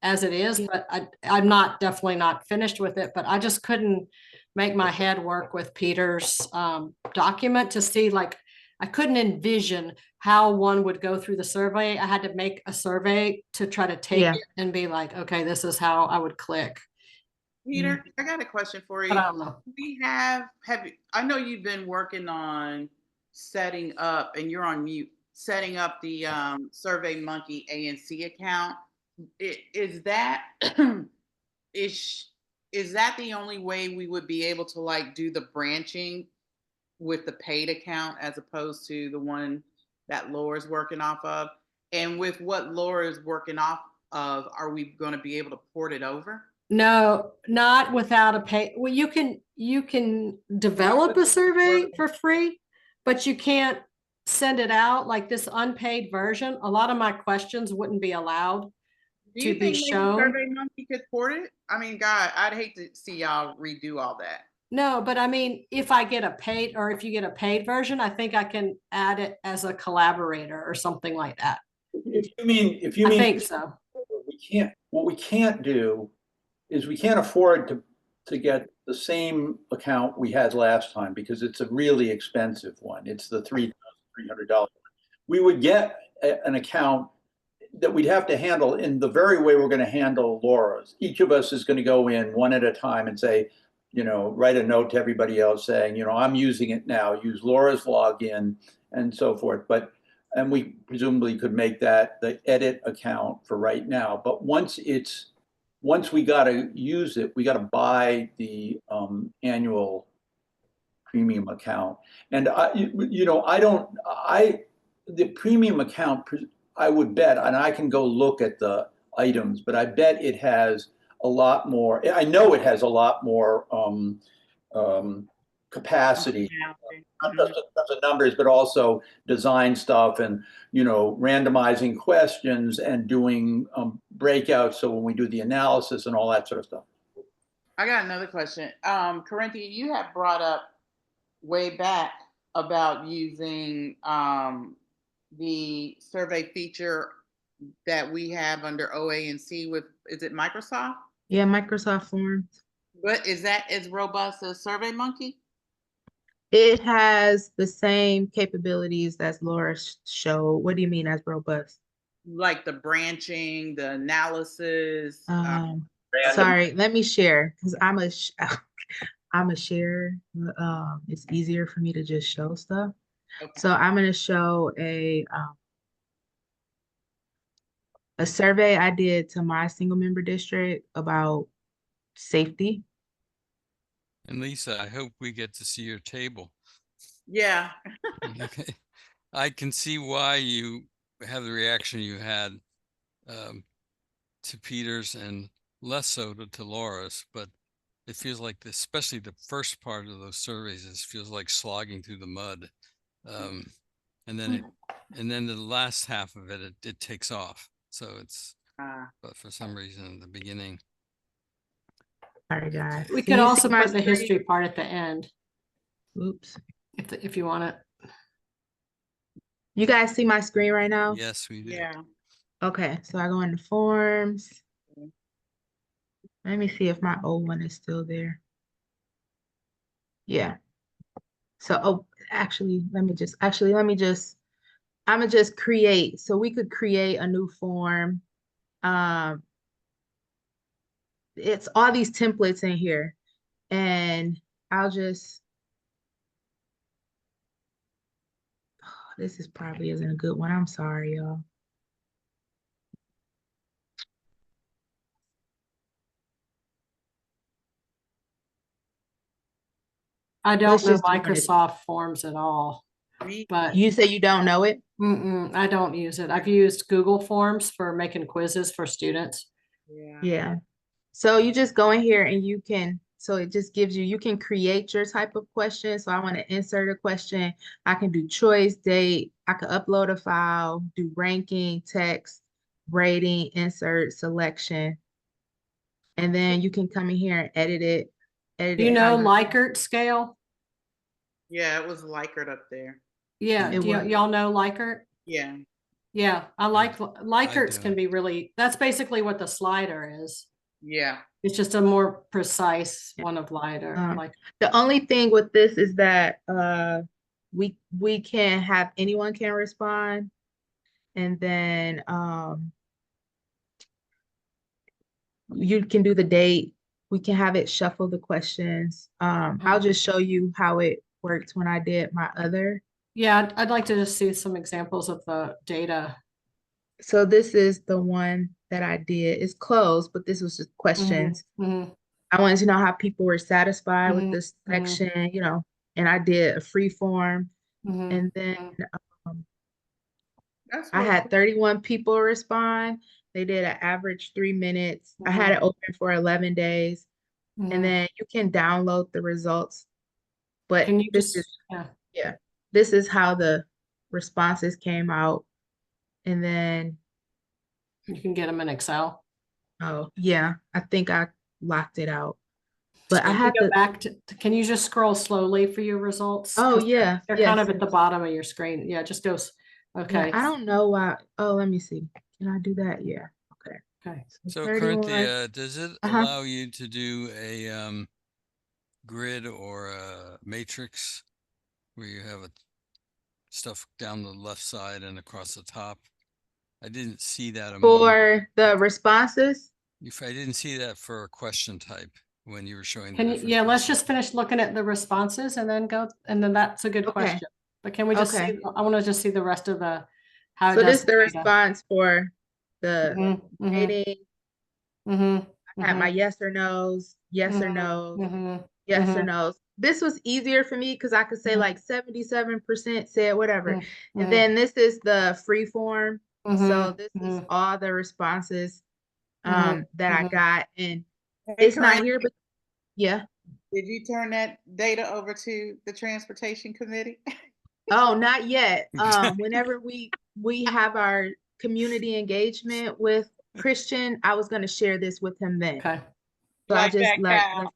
as it is, but I'm definitely not finished with it, but I just couldn't make my head work with Peter's document to see, like, I couldn't envision how one would go through the survey. I had to make a survey to try to take it and be like, okay, this is how I would click. Peter, I got a question for you. But I don't know. I know you've been working on setting up, and you're on mute. setting up the Survey Monkey ANC account. Is that is that the only way we would be able to like do the branching with the paid account as opposed to the one that Laura's working off of? And with what Laura is working off of, are we going to be able to port it over? No, not without a pay. Well, you can develop a survey for free, but you can't send it out like this unpaid version. A lot of my questions wouldn't be allowed Do you to think be maybe shown. Survey Monkey could port it? I mean, God, I'd hate to see y'all redo all that. No, but I mean, if I get a paid, or if you get a paid version, I think I can add it as a collaborator or something like that. If you mean, I think so. What we can't do is we can't afford to get the same account we had last time because it's a really expensive one. It's the $3,300. We would get an account that we'd have to handle in the very way we're going to handle Laura's. Each of us is going to go in one at a time and say, write a note to everybody else saying, I'm using it now, use Laura's login and so forth. And we presumably could make that the edit account for right now. But once we got to use it, we got to buy the annual premium account. And the premium account, I would bet, and I can go look at the items, but I bet it has a lot more. I know it has a lot more capacity, not just the numbers, but also design stuff and randomizing questions and doing breakouts. So when we do the analysis and all that sort of stuff. I got another question. Corinthia, you have brought up way back about using the survey feature that we have under OANC with, is it Microsoft? Yeah, Microsoft Forms. But is that as robust as Survey Monkey? It has the same capabilities as Laura showed. What do you mean as robust? Like the branching, the analysis. Sorry, let me share because I'm a sharer. It's easier for me to just show stuff. Okay. So I'm going to show a survey I did to my single member district about safety. And Lisa, I hope we get to see your table. Yeah. Okay. I can see why you have the reaction you had to Peter's and less so to Laura's, but it feels like, especially the first part of those surveys, feels like slogging through the mud. And then the last half of it takes off. So it's, but for some reason in the beginning. Sorry, guys. We could also put the history part at the end. Oops. If you want it. You guys see my screen right now? Yes, we do. Yeah. Okay, so I go into forms. Let me see if my old one is still there. Yeah. So, I'm gonna just create. So we could create a new form. It's all these templates in here, and I'll just, this is probably isn't a good one. I'm sorry, y'all. I don't know Microsoft Forms at all, but you say you don't know it? I don't use it. I've used Google Forms for making quizzes for students. Yeah. So you just go in here and so it just gives you can create your type of question. So I want to insert a question. I can do choice, date. I could upload a file, do ranking, text, rating, insert, selection. And then you can come in here and edit it. Do you know Likert scale? Yeah, it was Likert up there. Yeah, y'all know Likert? Yeah. Yeah, I like Likerts can be really, that's basically what the slider is. Yeah. It's just a more precise one of lighter. The only thing with this is that we can have anyone can respond, and then you can do the date. We can have it shuffle the questions. I'll just show you how it worked when I did my other Yeah, I'd like to just see some examples of the data. So this is the one that I did. It's closed, but this was just questions. Mhm, I wanted to know how people were satisfied with Mhm, this mhm. section, you know, and I did a free form. mhm, And then mhm. That's I really had cool. 31 people respond. They did an average 3 minutes. I had it open for 11 days. And Mhm. then you can download the results. But Can you this just, is, yeah, yeah, this is how the responses came out. And then, you can get them in Excel. oh, yeah, I think I locked it out. But I Can you had go to, back to, can you just scroll slowly for your results? oh, 'Cause yeah, they're kind yes. of at the bottom of your screen. Yeah, just go, Yeah, okay, I don't know why. Oh, let me see. Can I do that? Yeah. Okay. okay. So 31. Corinthia, does it Uh-huh. allow you to do a grid or a matrix where you have stuff down the left side and across the top? I didn't see that a moment. For the responses? If I didn't see that for a question type when you were showing the Can you, different yeah, let's pieces. just finish looking at the responses and then go, and then that's a good Okay. question. But can we just see, Okay. I want to just see the rest of the, how it So does this the data. response for the Mhm, mhm, rating. mhm, I had my mhm, yes or no's, yes or mhm, no's, mhm, yes or mhm, no's. This was easier for me because I could say Mhm. like 77% said whatever. mhm, And mhm, then this is the free form. So mhm, this is mhm, all the responses mhm, that I mhm. got. And Hey, it's not Corinne, here, but yeah. did you turn that data over to the transportation committee? Oh, not yet. Whenever we have our community engagement with Christian, I was gonna share this with him then. Okay. So I Like just that like cow.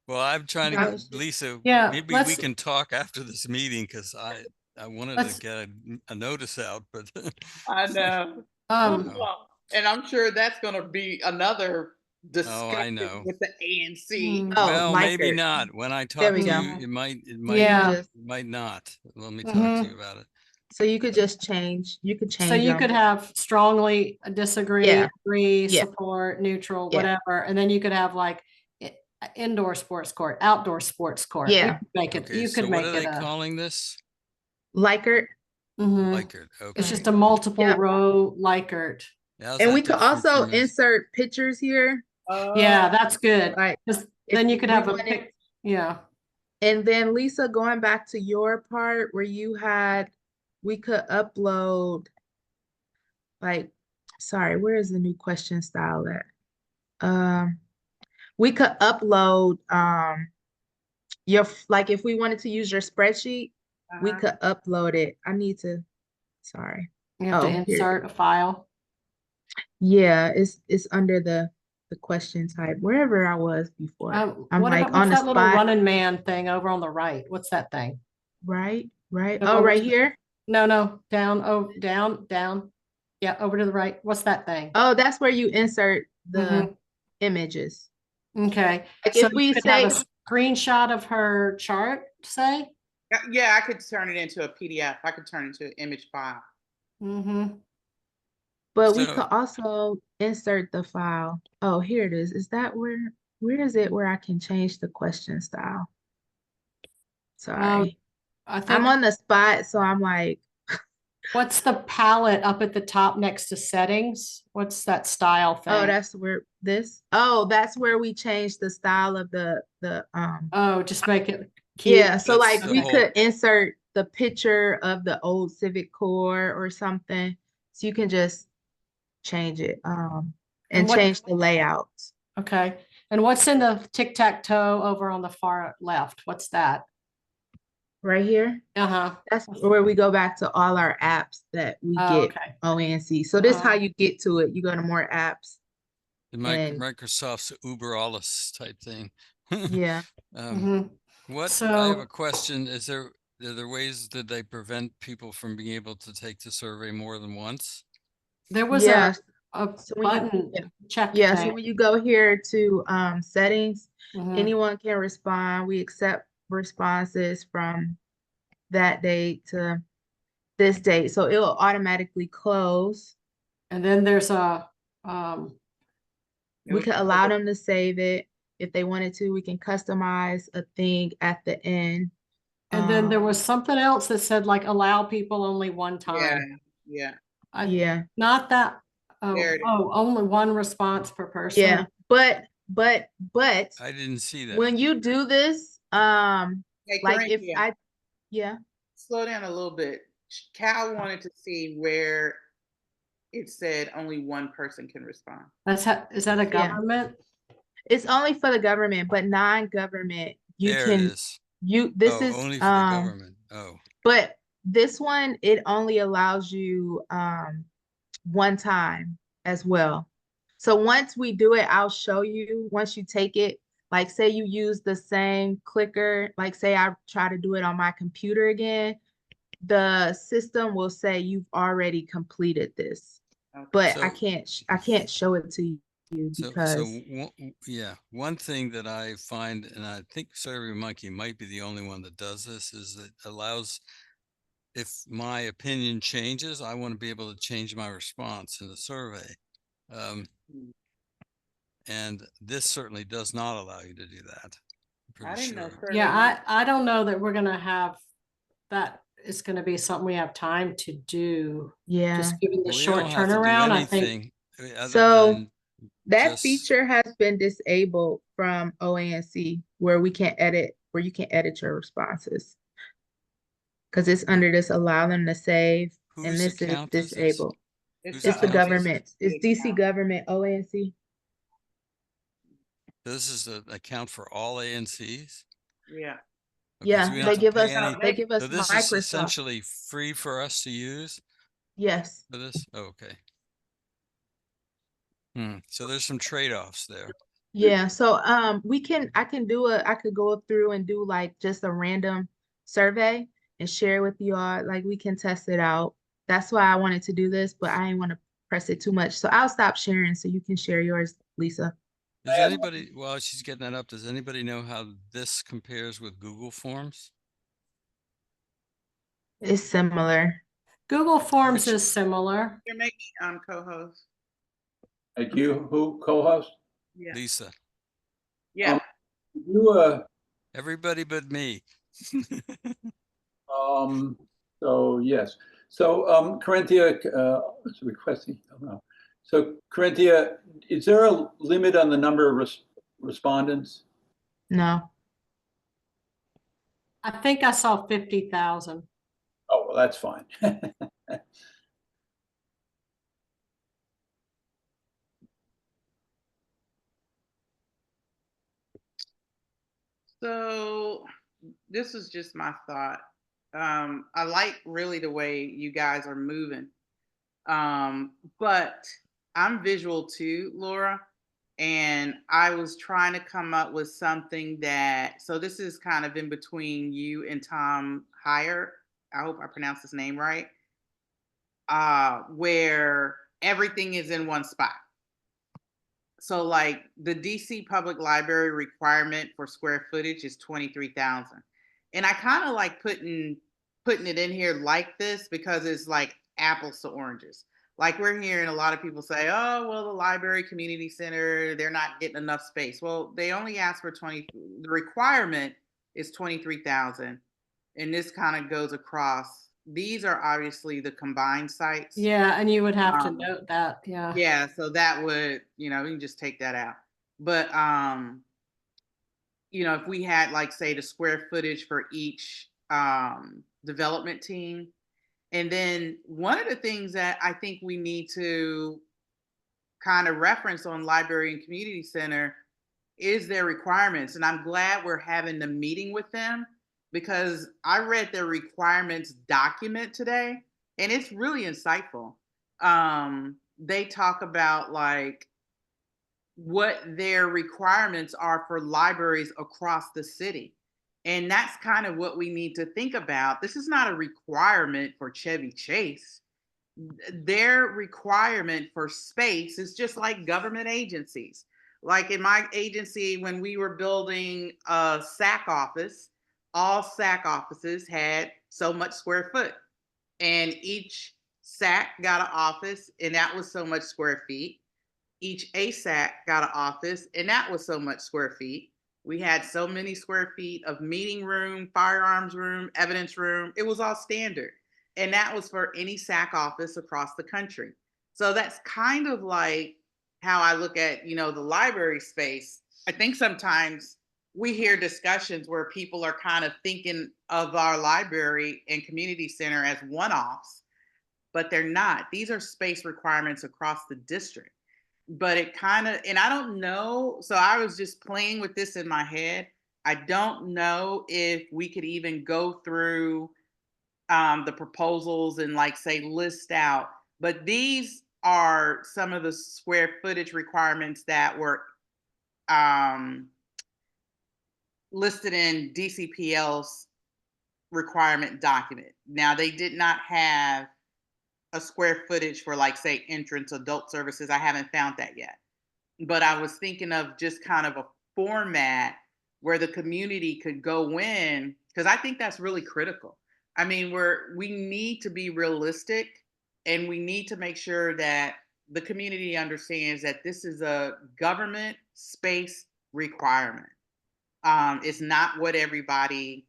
Well, I'm trying to I get was just- Lisa, Yeah, maybe we let's, can talk after this meeting because I wanted Let's- to get a notice out, but I know. um, And I'm sure that's going to be another oh, I discussion know. with the ANC. mm, Oh, Well, maybe Likert. not. When I There talk we to go. you, it might, Yeah. Just it might not. Let me talk Mhm. to you about it. so you could just change. You could so change you them. could have strongly disagree, Yeah. agree, Yeah. support, neutral, Yeah. whatever, and then you could have like indoor sports court, outdoor sports court. You Yeah. could make it. Okay, You so could what make are they it a. calling this? Likert. Mhm. Likert. Okay. It's just a multiple Yep. row Likert. How's And that we could different also from this? insert pictures here. Yeah, that's good. Like 'Cause if then you could we have a wanted- pic. Yeah. And then Lisa, going back to your part where you had, we could upload like, sorry, where is the new question style at? We could upload your like if we wanted to use your spreadsheet, we could upload it. I need to, sorry. You have to Here it insert a file. Yeah, it's under the question type, wherever I was before. I'm What like about, on what's the that little spot, running man thing over on the right? What's that thing? right? Go Oh, over right to the- here. No, down, oh, down. Yeah, over to the right. What's that thing? Oh, that's where you insert the Mhm. images. Okay, Like so if you we could have say, a screenshot of her chart, say? Yeah, I could turn it into a PDF. I could turn it into an image file. Mm-hmm. but we So- could also insert the file. Oh, here it is. Is that where is it where I can change the question style? Sorry. I I'm think, on the spot, so I'm like, what's the palette up at the top next to settings? What's that style thing? oh, that's where that's where we change the style of the Oh, just make it cute. yeah, so That's like the we whole- could insert the picture of the old Civic Core or something. So you can just change it and And what- change the layouts. Okay, and what's in the tic-tac-toe over on the far left? What's that? Right here. Uh-huh. That's where we go back to all our apps that we Oh, get okay. ONC. So this is how Uh-huh. you get to it. You go to more apps. The And- Microsoft's Uber Alles type thing. Yeah. Mhm. I So- have a question. Are there ways that they prevent people from being able to take the survey more than once? There was Yeah. a So when you- button check Yeah, so thing. when you go here to settings, Mhm. anyone can respond. We accept responses from that date to this date. So it'll automatically close. And then there's We could allow them to save it. If they wanted to, we can customize a thing at the end. And then there was something else that said like allow people only one time. Yeah. Yeah, Not that, There it is. only one response per person. yeah, but I didn't see that. when you do this, Hey, like if Corinthia, yeah, slow down a little bit. Cal wanted to see where it said only one person can respond. Is that a Yeah. government? it's only for the government, but non-government, you There it can, is. this Oh, is, only for the government. Oh, but this one, it only allows you, one time as well. So once we do it, I'll show you, once you take it, like say you use the same clicker, like say I try to do it on my computer again, the system will say you've already completed this. Okay. But So- I can't show it to you so because yeah, one thing that I find, and I think SurveyMonkey might be the only one that does this, is that allows, if my opinion changes, I want to be able to change my response in the survey. And this certainly does not allow you to do that. I'm I pretty didn't know. sure. Yeah, I don't know that we're gonna have that. It's gonna be something we have time to do. yeah. Just given the We short don't have to do turnaround, I think. anything other So than that just- feature has been disabled from OANC where we can't edit, where you can edit your responses. Because it's under this allow them to save, and Whose this is account is this? disabled. Whose It's the account is this? government. It's DC government, OANC. This is an account for all ANCs? Yeah. Okay, Yeah, so we don't they have to give pay us, any- they give us So this is Microsoft. essentially free for us to use Yes. for this? Oh, okay. So there's some trade-offs there. Yeah, so I could go through and do like just a random survey and share with you all, like we can test it out. That's why I wanted to do this, but I didn't want to press it too much. So I'll stop sharing so you can share yours, Lisa. Does anybody, while she's getting that up, does anybody know how this compares with Google Forms? It's similar. Google Forms Which- is similar. You're making co-host. Like you, who co-host? Yeah. Lisa, Yeah. You, everybody but me. so yes. So, Corinthia, it's requesting, I don't know. So Corinthia, is there a limit on the number of respondents? No. I think I saw 50,000. Oh, well, that's fine. So this is just my thought. I like really the way you guys are moving. But I'm visual too, Laura. And I was trying to come up with something that, so this is kind of in between you and Tom Heyer. I hope I pronounced his name right. Where everything is in one spot. So like the DC Public Library requirement for square footage is 23,000. And I kind of like putting it in here like this because it's like apples to oranges. Like we're hearing a lot of people say, oh, well, the library community center, they're not getting enough space. Well, they only ask for the requirement is 23,000. And this kind of goes across. These are obviously the combined sites. Yeah, and you would have to note that. Yeah. Yeah, so that would, you can just take that out. But if we had like say the square footage for each development team. And then one of the things that I think we need to kind of reference on library and community center is their requirements. And I'm glad we're having the meeting with them because I read their requirements document today and it's really insightful. They talk about like what their requirements are for libraries across the city. And that's kind of what we need to think about. This is not a requirement for Chevy Chase. Their requirement for space is just like government agencies. Like in my agency, when we were building a SAC office, all SAC offices had so much square foot. And each SAC got an office, and that was so much square feet. Each ASAC got an office, and that was so much square feet. We had so many square feet of meeting room, firearms room, evidence room. It was all standard. And that was for any SAC office across the country. So that's kind of like how I look at, the library space. I think sometimes we hear discussions where people are kind of thinking of our library and community center as one-offs, but they're not. These are space requirements across the district. But it kind of, and I don't know, so I was just playing with this in my head. I don't know if we could even go through the proposals and like say list out, but these are some of the square footage requirements that were listed in DCPL's requirement document. Now, they did not have a square footage for like say entrance adult services. I haven't found that yet, but I was thinking of just kind of a format where the community could go in, because I think that's really critical. I mean, we need to be realistic, and we need to make sure that the community understands that this is a government space requirement. It's not what everybody,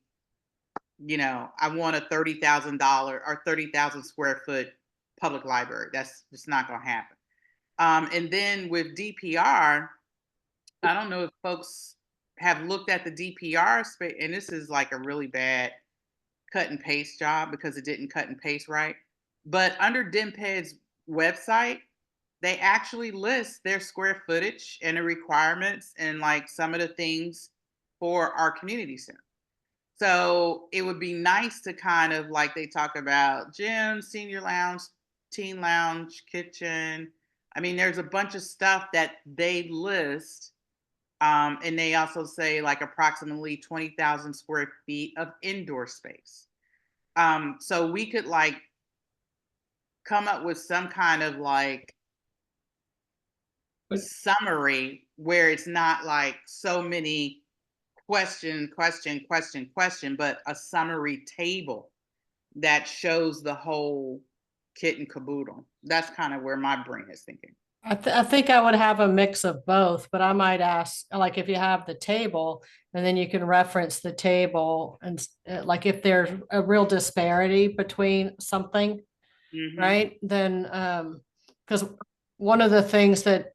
I want a $30,000 or 30,000 square foot public library. That's just not going to happen. And then with DPR, I don't know if folks have looked at the DPR space, and this is like a really bad cut and paste job because it didn't cut and paste right. But under DMPED's website, they actually list their square footage and the requirements and like some of the things for our community center. So it would be nice to kind of like, they talk about gym, senior lounge, teen lounge, kitchen. I mean, there's a bunch of stuff that they list. And they also say like approximately 20,000 square feet of indoor space. So we could like come up with some kind of like summary where it's not like so many question, but a summary table that shows the whole kit and caboodle. That's kind of where my brain is thinking. I think I would have a mix of both, but I might ask, like, if you have the table and then you can reference the table and like if there's a real disparity between something, right? Then, because one of the things that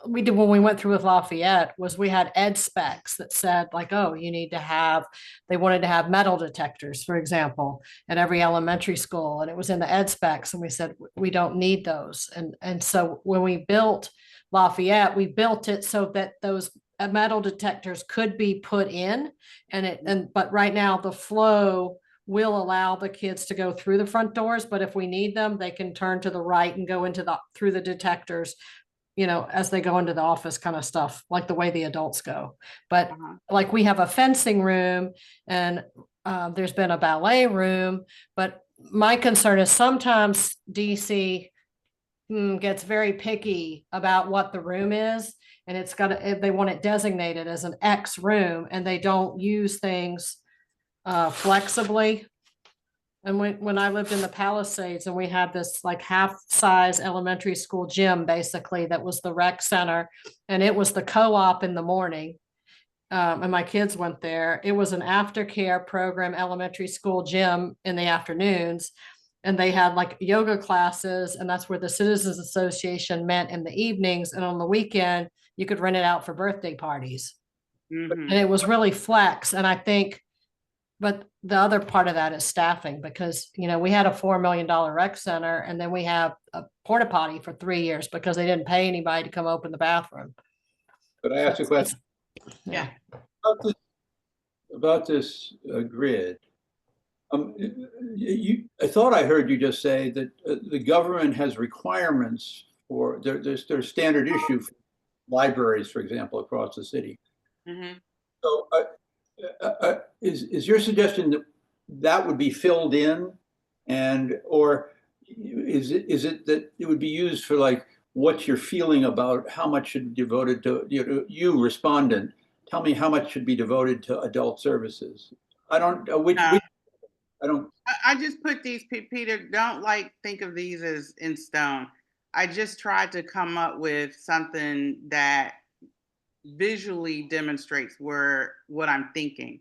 we did when we went through with Lafayette was we had ed specs that said like, oh, they wanted to have metal detectors, for example, at every elementary school. And it was in the ed specs. And we said, we don't need those. And so when we built Lafayette, we built it so that those metal detectors could be put in but right now the flow will allow the kids to go through the front doors. But if we need them, they can turn to the right and go through the detectors, as they go into the office kind of stuff, like the way the adults go. But like we have a fencing room and there's been a ballet room, but my concern is sometimes DC gets very picky about what the room is, and they want it designated as an X room, and they don't use things flexibly. And when I lived in the Palisades and we had this like half-size elementary school gym, basically, that was the rec center, and it was the co-op in the morning. And my kids went there. It was an aftercare program, elementary school gym in the afternoons. And they had like yoga classes, and that's where the Citizens Association met in the evenings. And on the weekend, you could rent it out for birthday parties. And it was really flex. And I think, but the other part of that is staffing, because, we had a $4 million rec center, and then we have a porta potty for 3 years because they didn't pay anybody to come open the bathroom. Could I ask a question? Yeah. About this grid. I thought I heard you just say that the government has requirements for their standard issue for libraries, for example, across the city. So is your suggestion that would be filled in, or is it that it would be used for like what you're feeling about how much should be devoted to you respondent? Tell me how much should be devoted to adult services. I don't I just put these, Peter, don't like think of these as in stone. I just tried to come up with something that visually demonstrates what I'm thinking.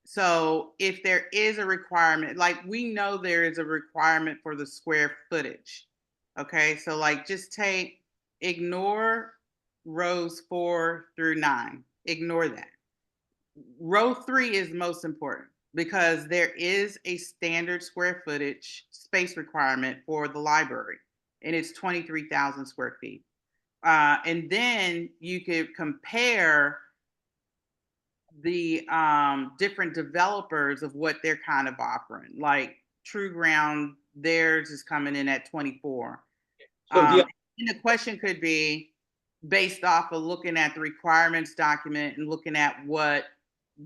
So if there is a requirement, like we know there is a requirement for the square footage. Okay, so like just ignore rows 4 through 9. Ignore that. Row 3 is most important because there is a standard square footage space requirement for the library, and it's 23,000 square feet. And then you could compare the different developers of what they're kind of offering. Like True Ground, theirs is coming in at 24. So and the question could be based off of looking at the requirements document and looking at what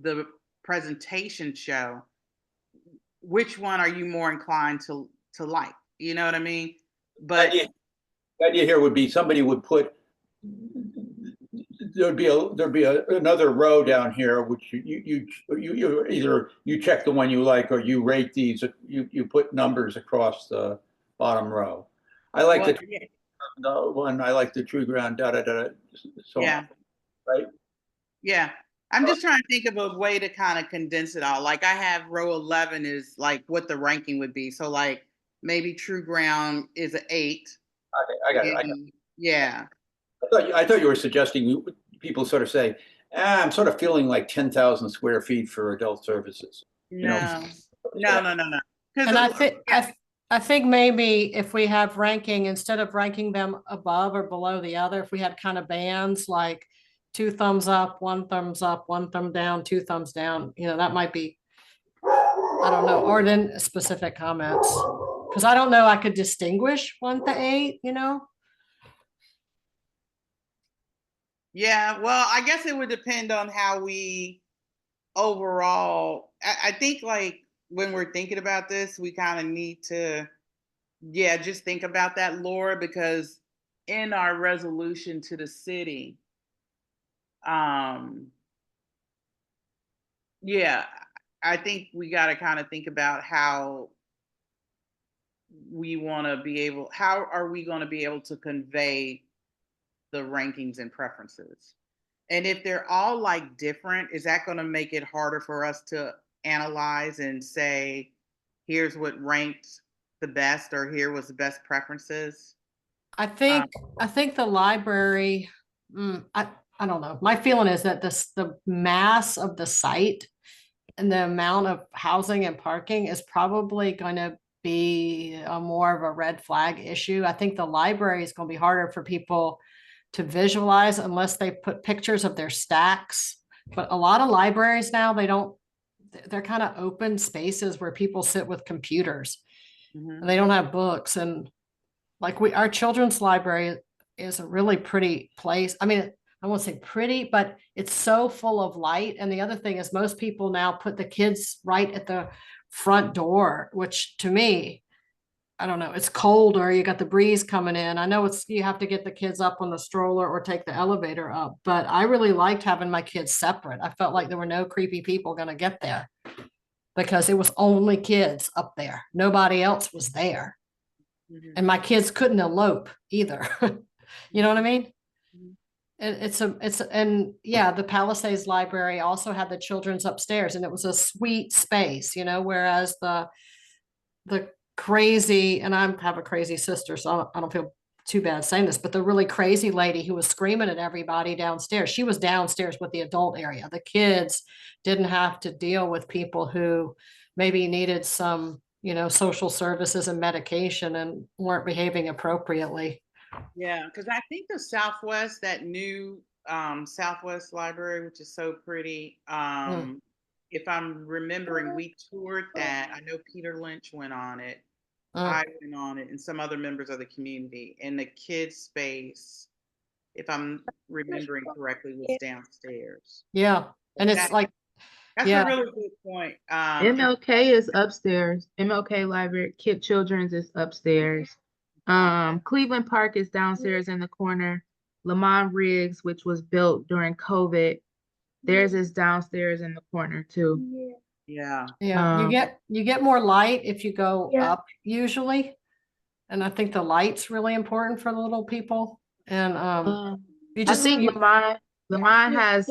the presentation show, which one are you more inclined to like? You know what I mean? But the idea here would be somebody would put, there'd be another row down here, which you either you check the one you like or you rate these. You put numbers across the bottom row. I like the one. I like the True Ground. Da da da. So yeah, on, right. Yeah, I'm just trying to think of a way to kind of condense it all. Like I have row 11 is like what the ranking would be. So like maybe True Ground is an 8. Okay, I got it. Yeah. I thought you were suggesting people sort of say, I'm sort of feeling like 10,000 square feet for adult services. No. And I think maybe if we have ranking, instead of ranking them above or below the other, if we had kind of bands like 2 thumbs up, 1 thumbs up, 1 thumb down, 2 thumbs down, that might be, I don't know, or then specific comments. Because I don't know, I could distinguish 1 to 8, Yeah, well, I guess it would depend on how we overall, I think like when we're thinking about this, we kind of need to, just think about that, Laura, because in our resolution to the city, I think we got to kind of think about how are we going to be able to convey the rankings and preferences? And if they're all like different, is that going to make it harder for us to analyze and say, here's what ranked the best, or here was the best preferences? I think the library, I don't know. My feeling is that the mass of the site and the amount of housing and parking is probably going to be more of a red flag issue. I think the library is going to be harder for people to visualize unless they put pictures of their stacks. But a lot of libraries now, they're kind of open spaces where people sit with computers. And they don't have books. And like our children's library is a really pretty place. I mean, I won't say pretty, but it's so full of light. And the other thing is most people now put the kids right at the front door, which to me, I don't know, it's cold or you got the breeze coming in. I know you have to get the kids up on the stroller or take the elevator up, but I really liked having my kids separate. I felt like there were no creepy people going to get there because it was only kids up there. Nobody else was there. And my kids couldn't elope either. You know what I mean? And the Palisades Library also had the children's upstairs, and it was a sweet space, whereas the crazy, and I have a crazy sister, so I don't feel too bad saying this, but the really crazy lady who was screaming at everybody downstairs, she was downstairs with the adult area. The kids didn't have to deal with people who maybe needed some social services and medication and weren't behaving appropriately. Yeah, because I think the Southwest, that new Southwest Library, which is so pretty, if I'm remembering, we toured that. I know Peter Lynch went on it. I went on it, and some other members of the community. And the kids' space, if I'm remembering correctly, was downstairs. Yeah, and it's like that's a really good point. MLK is upstairs. MLK Library, Children's is upstairs. Cleveland Park is downstairs in the corner. Lamont Riggs, which was built during COVID, theirs is downstairs in the corner too. Yeah. You get more light if you go up usually, and I think the light's really important for the little people. And I think Mine has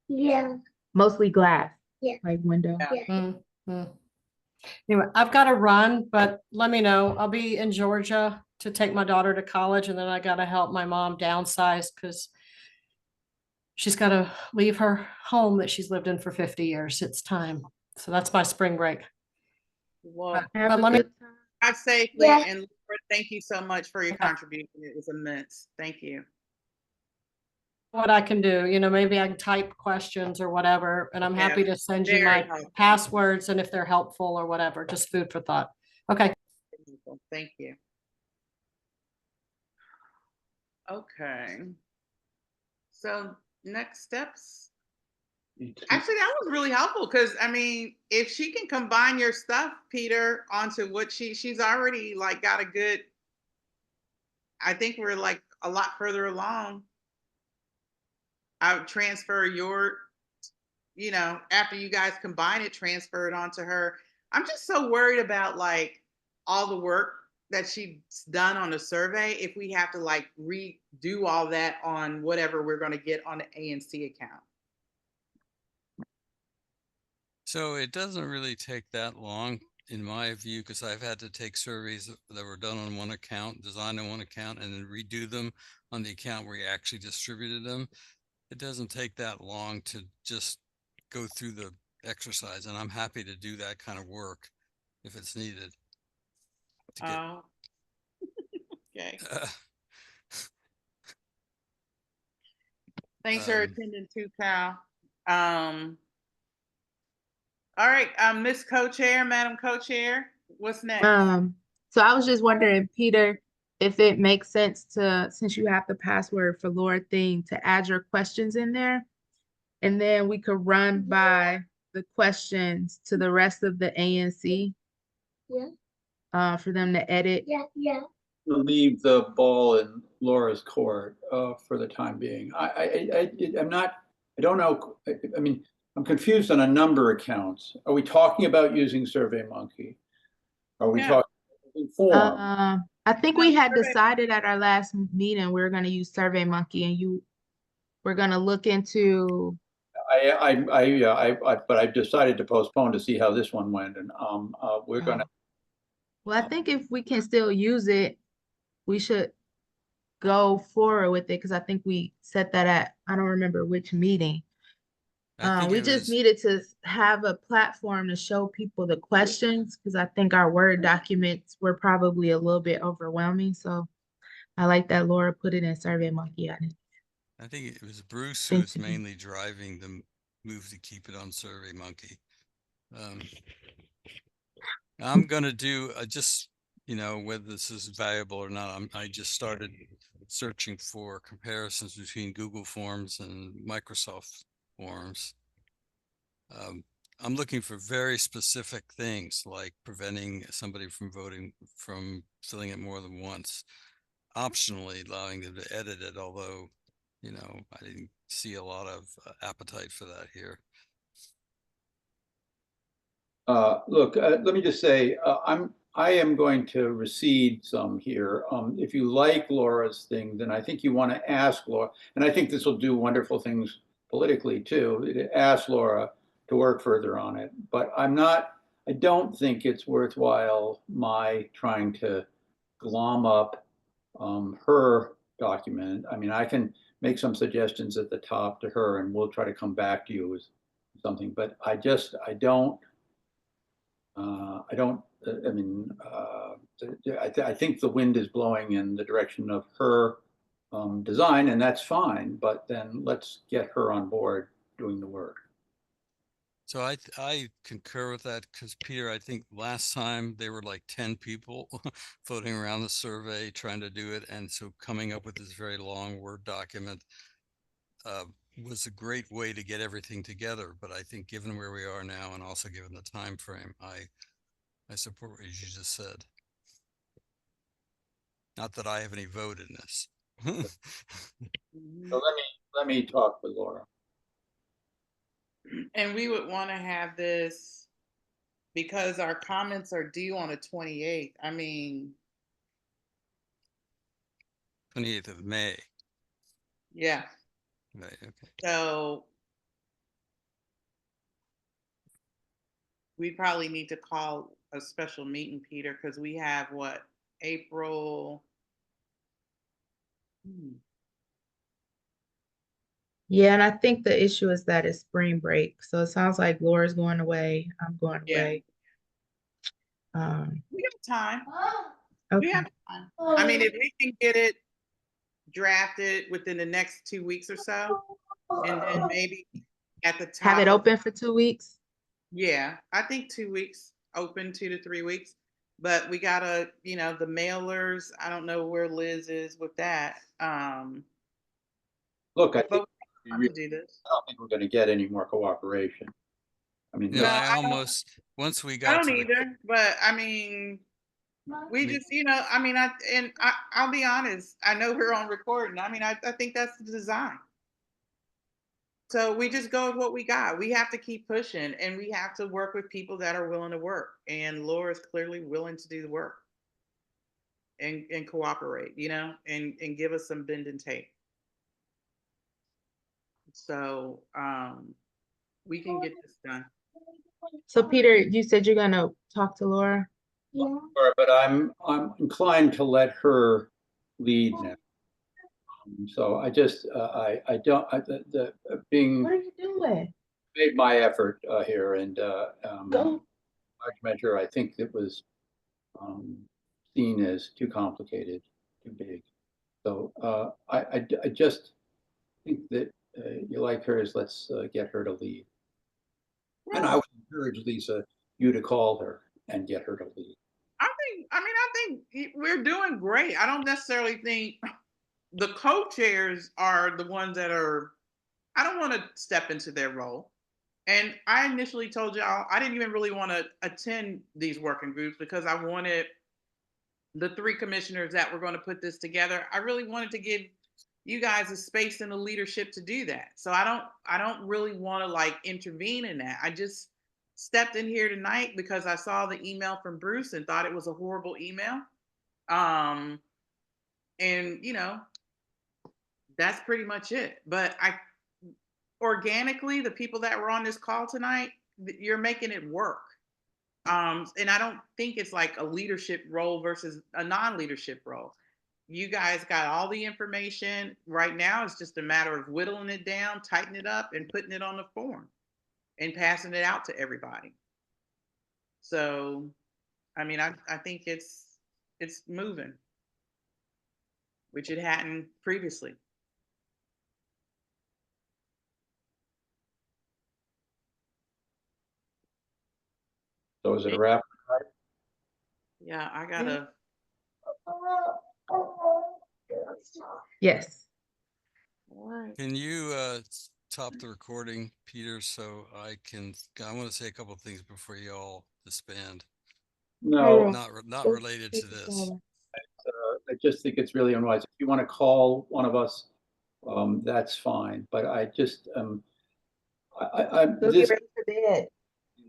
Yeah. mostly glass, Yeah. like window. Yeah. Anyway, I've got to run, but let me know. I'll be in Georgia to take my daughter to college, and then I got to help my mom downsize because she's got to leave her home that she's lived in for 50 years. It's time. So that's my spring break. Well, Have a let me- good time. drive safely, Yeah. and Laura, thank you so much for your contribution. It was immense. Thank you. What I can do, maybe I can type questions or whatever, and I'm happy to send you my very helpful. passwords and if they're helpful or whatever, just food for thought. Okay. Thank you. Okay. So next steps. Actually, that was really helpful because I mean, if she can combine your stuff, Peter, onto what she's already like got a good. I think we're like a lot further along. I would transfer your, after you guys combine it, transfer it onto her. I'm just so worried about like all the work that she's done on the survey. If we have to like redo all that on whatever we're going to get on the ANC account. So it doesn't really take that long, in my view, because I've had to take surveys that were done on one account, designed on one account, and then redo them on the account where you actually distributed them. It doesn't take that long to just go through the exercise, and I'm happy to do that kind of work if it's needed. Oh. Okay. Thanks for attending too, Cal. All right, Miss Co-Chair, Madam Co-Chair, what's next? So I was just wondering, Peter, if it makes sense to, since you have the password for Laura thing, to add your questions in there. And then we could run by the questions to the rest of the ANC. Yeah. For them to edit. Yeah. Yeah. Leave the ball in Laura's court for the time being. I'm not, I don't know. I mean, I'm confused on a number of counts. Are we talking about using SurveyMonkey? Are we talking about form? I think we had decided at our last meeting we were going to use SurveyMonkey, and you were going to look into. But I've decided to postpone to see how this one went, and we're going to. Well, I think if we can still use it, we should go forward with it, because I think we set that at, I don't remember which meeting. We just needed to have a platform to show people the questions, because I think our Word documents were probably a little bit overwhelming. So I like that Laura put it in SurveyMonkey. I think it was Bruce who was mainly driving the move to keep it on SurveyMonkey. I'm going to do just, whether this is valuable or not, I just started searching for comparisons between Google Forms and Microsoft Forms. I'm looking for very specific things like preventing somebody from filling it more than once, optionally allowing them to edit it, although, I didn't see a lot of appetite for that here. Look, let me just say, I am going to recede some here. If you like Laura's thing, then I think you want to ask Laura, and I think this will do wonderful things politically too, to ask Laura to work further on it. But I don't think it's worthwhile my trying to glom up her document. I mean, I can make some suggestions at the top to her, and we'll try to come back to you with something, but I think the wind is blowing in the direction of her design, and that's fine, but then let's get her on board doing the work. So I concur with that, because Peter, I think last time there were like 10 people floating around the survey trying to do it. And so coming up with this very long Word document was a great way to get everything together. But I think given where we are now, and also given the time frame, I support what you just said. Not that I have any vote in this. So let me talk with Laura. And we would want to have this because our comments are due on the 28th. I mean, 28th of May. Yeah. Right, okay. So we probably need to call a special meeting, Peter, because we have what, April? Yeah, and I think the issue is that it's spring break. So it sounds like Laura's going away. I'm going Yeah. away. We have time. Okay. We have time. I mean, if we can get it drafted within the next 2 weeks or so, and then maybe at the top. Have it open for 2 weeks? Yeah, I think 2 weeks, open 2 to 3 weeks. But we gotta, the mailers, I don't know where Liz is with that. Look, I But think, we have to do this. I don't think we're gonna get any more cooperation. I mean, No, No, I I don't- almost, once we I got don't to the, either, but I mean, we Me- just, I'll be honest, I know we're on recording. I mean, I think that's the design. So we just go with what we got. We have to keep pushing, and we have to work with people that are willing to work. And Laura's clearly willing to do the work and cooperate, and give us some bend and take. So we can get this done. So Peter, you said you're gonna talk to Laura? Yeah. but I'm inclined to let her lead now. So I just, I don't, being, What are you doing? made my effort here, and Go. large measure, I think it was seen as too complicated, too big. So I just think that you like hers, let's get her to lead. And I would encourage Lisa, you to call her and get her to lead. I think we're doing great. I don't necessarily think the co-chairs are the ones that are, I don't want to step into their role. And I initially told y'all I didn't even really want to attend these working groups because I wanted the 3 commissioners that were going to put this together. I really wanted to give you guys a space and a leadership to do that. So I don't really want to like intervene in that. I just stepped in here tonight because I saw the email from Bruce and thought it was a horrible email. And that's pretty much it. But organically, the people that were on this call tonight, you're making it work. And I don't think it's like a leadership role versus a non-leadership role. You guys got all the information. Right now, it's just a matter of whittling it down, tightening it up, and putting it on the form and passing it out to everybody. So, I mean, I think it's moving, which it hadn't previously. So is it a wrap? Yeah, I gotta. Yes. All right. can you stop the recording, Peter, so I want to say a couple of things before you all disband. No, Not related to this. I just think it's really unwise. If you want to call one of us, that's fine. But I just, Go this get ready for bed.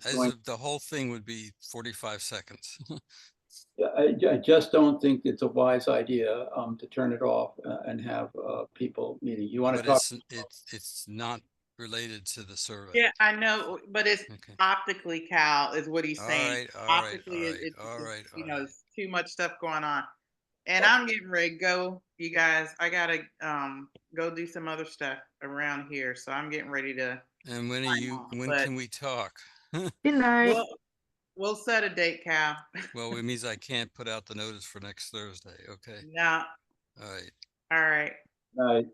As going, if the whole thing would be 45 seconds. I just don't think it's a wise idea to turn it off and have people meeting. You want to But talk? it's not related to the survey. Yeah, I know, but it's Okay. optically, Cal, is what he's All saying. right, all right, Optically, all right, it's all right, all right. it's too much stuff going on. And I'm getting ready to go, you guys. I gotta go do some other stuff around here. So I'm getting ready to. And when But can we talk? Good night. we'll set a date, Cal. Well, it means I can't put out the notice for next Thursday. Okay. No. All right. All right. Right.